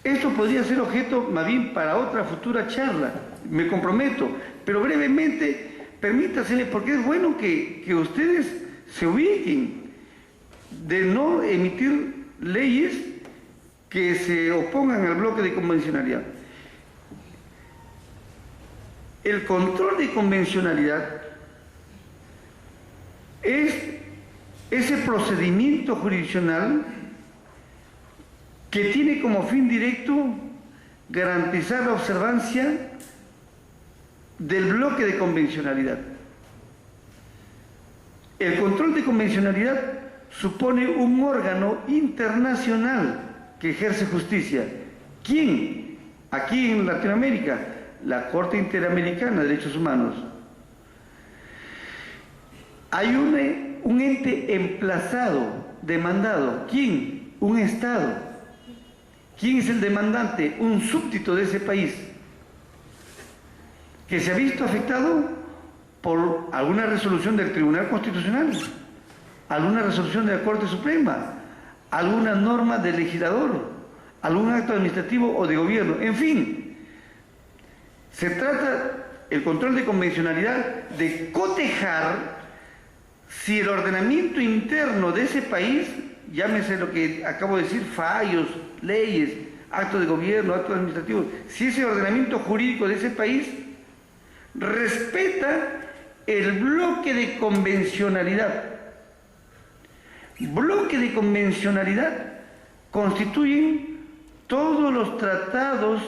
Esto podría ser objeto más bien para otra futura charla, me comprometo, pero brevemente permítaseme, porque es bueno que ustedes se ubiquen, de no emitir leyes que se opongan al bloque de convencionalidad. El control de convencionalidad es ese procedimiento jurisdiccional que tiene como fin directo garantizar la observancia del bloque de convencionalidad. El control de convencionalidad supone un órgano internacional que ejerce justicia. ¿Quién? Aquí en Latinoamérica, la Corte Interamericana de Derechos Humanos. Hay un ente emplazado, demandado. ¿Quién? Un Estado. ¿Quién es el demandante? Un súbdito de ese país, que se ha visto afectado por alguna resolución del Tribunal Constitucional, alguna resolución de la Corte Suprema, alguna norma del legislador, algún acto administrativo o de gobierno, en fin. Se trata, el control de convencionalidad, de cotejar si el ordenamiento interno de ese país, llámese lo que acabo de decir, fallos, leyes, actos de gobierno, actos administrativos, si ese ordenamiento jurídico de ese país respeta el bloque de convencionalidad. Bloque de convencionalidad constituyen todos los tratados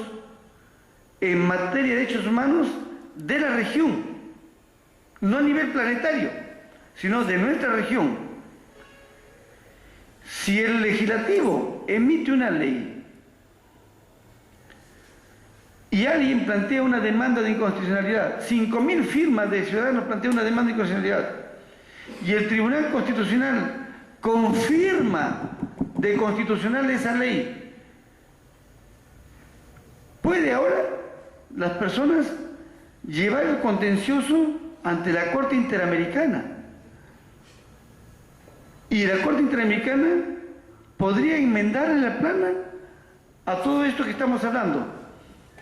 en materia de derechos humanos de la región, no a nivel planetario, sino de nuestra región. Si el legislativo emite una ley y alguien plantea una demanda de inconstitucionalidad, 5.000 firmas de ciudadanos plantean una demanda de inconstitucionalidad, y el Tribunal Constitucional confirma de constitucional esa ley, ¿puede ahora las personas llevar el contencioso ante la Corte Interamericana? Y la Corte Interamericana podría enmendar en la plana a todo esto que estamos hablando.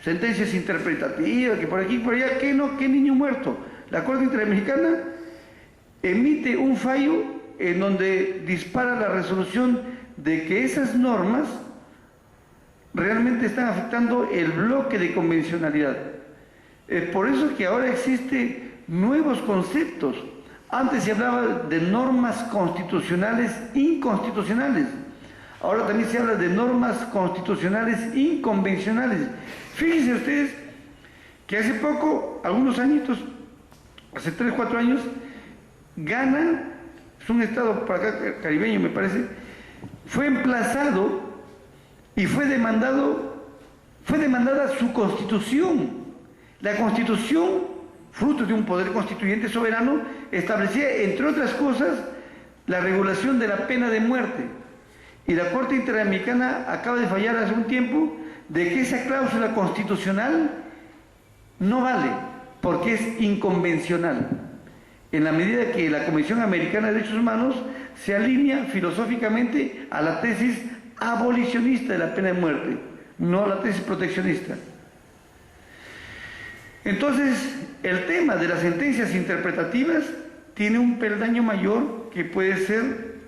Sentencias interpretativas, que por aquí y por allá, que no, que niño muerto. La Corte Interamericana emite un fallo en donde dispara la resolución de que esas normas realmente están afectando el bloque de convencionalidad. Es por eso que ahora existen nuevos conceptos. Antes se hablaba de normas constitucionales inconstitucionales. Ahora también se habla de normas constitucionales inconvencionales. Fíjense ustedes que hace poco, algunos añitos, hace 3, 4 años, Ghana, es un estado por acá caribeño me parece, fue emplazado y fue demandada su constitución. La constitución, fruto de un poder constituyente soberano, establecía, entre otras cosas, la regulación de la pena de muerte. Y la Corte Interamericana acaba de fallar hace un tiempo de que esa cláusula constitucional no vale, porque es inconvencional, en la medida que la Convención Americana de Derechos Humanos se alinea filosóficamente a la tesis abolicionista de la pena de muerte, no a la tesis proteccionista. Entonces, el tema de las sentencias interpretativas tiene un peldaño mayor que puede ser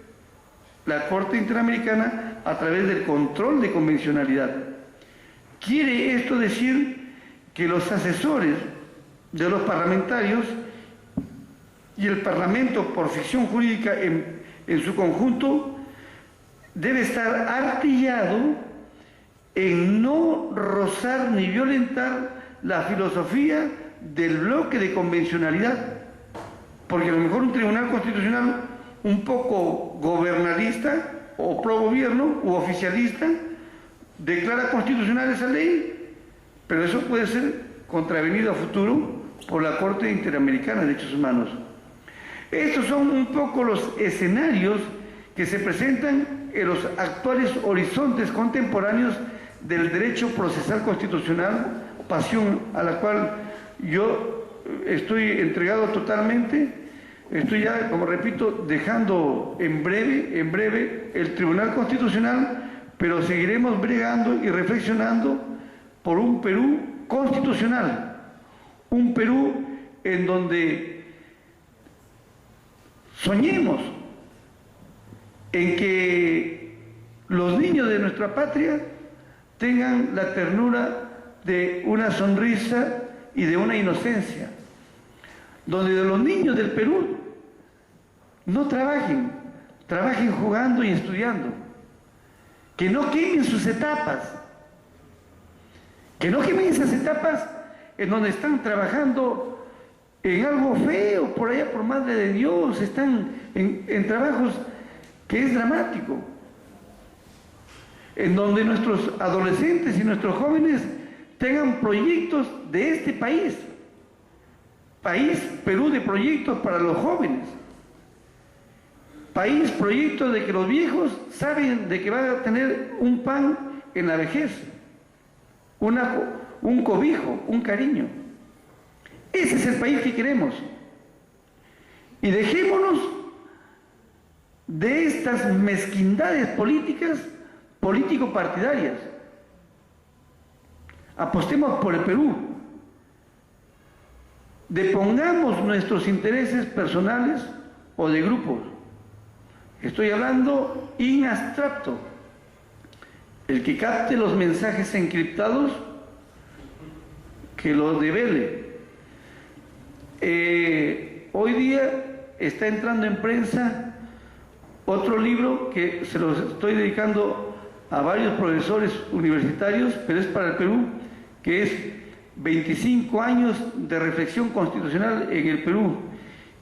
la Corte Interamericana a través del control de convencionalidad. Quiere esto decir que los asesores de los parlamentarios y el Parlamento por ficción jurídica en su conjunto debe estar artillado en no rozar ni violentar la filosofía del bloque de convencionalidad, porque a lo mejor un tribunal constitucional un poco gobernalista o pro gobierno u oficialista declara constitucional esa ley, pero eso puede ser contravenido a futuro por la Corte Interamericana de Derechos Humanos. Estos son un poco los escenarios que se presentan en los actuales horizontes contemporáneos del derecho procesal constitucional, pasión a la cual yo estoy entregado totalmente. estoy ya, como repito, dejando en breve el Tribunal Constitucional, pero seguiremos bregando y reflexionando por un Perú constitucional, un Perú en donde soñemos en que los niños de nuestra patria tengan la ternura de una sonrisa y de una inocencia, donde los niños del Perú no trabajen jugando y estudiando, que no quemen sus etapas, que no quemen esas etapas en donde están trabajando en algo feo, por allá por madre de Dios, están en trabajos que es dramático, en donde nuestros adolescentes y nuestros jóvenes tengan proyectos de este país, Perú de proyectos para los jóvenes, proyectos de que los viejos saben de que van a tener un pan en la vejez, un cobijo, un cariño. Ese es el país que queremos. Y dejémonos de estas mezquindades político-partidarias. Apostemos por el Perú. Depongamos nuestros intereses personales o de grupos. Estoy hablando en abstracto. El que capte los mensajes encriptados, que los devele. Hoy día está entrando en prensa otro libro que se los estoy dedicando a varios profesores universitarios, pero es para el Perú, que es 25 años de reflexión constitucional en el Perú.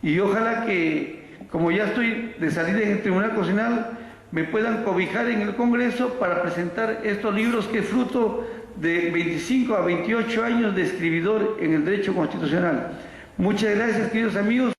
Y ojalá que, como ya estoy de salida en el Tribunal Constitucional, me puedan cobijar en el Congreso para presentar estos libros, que es fruto de 25 a 28 años de escribidor en el derecho constitucional. Muchas gracias, queridos amigos.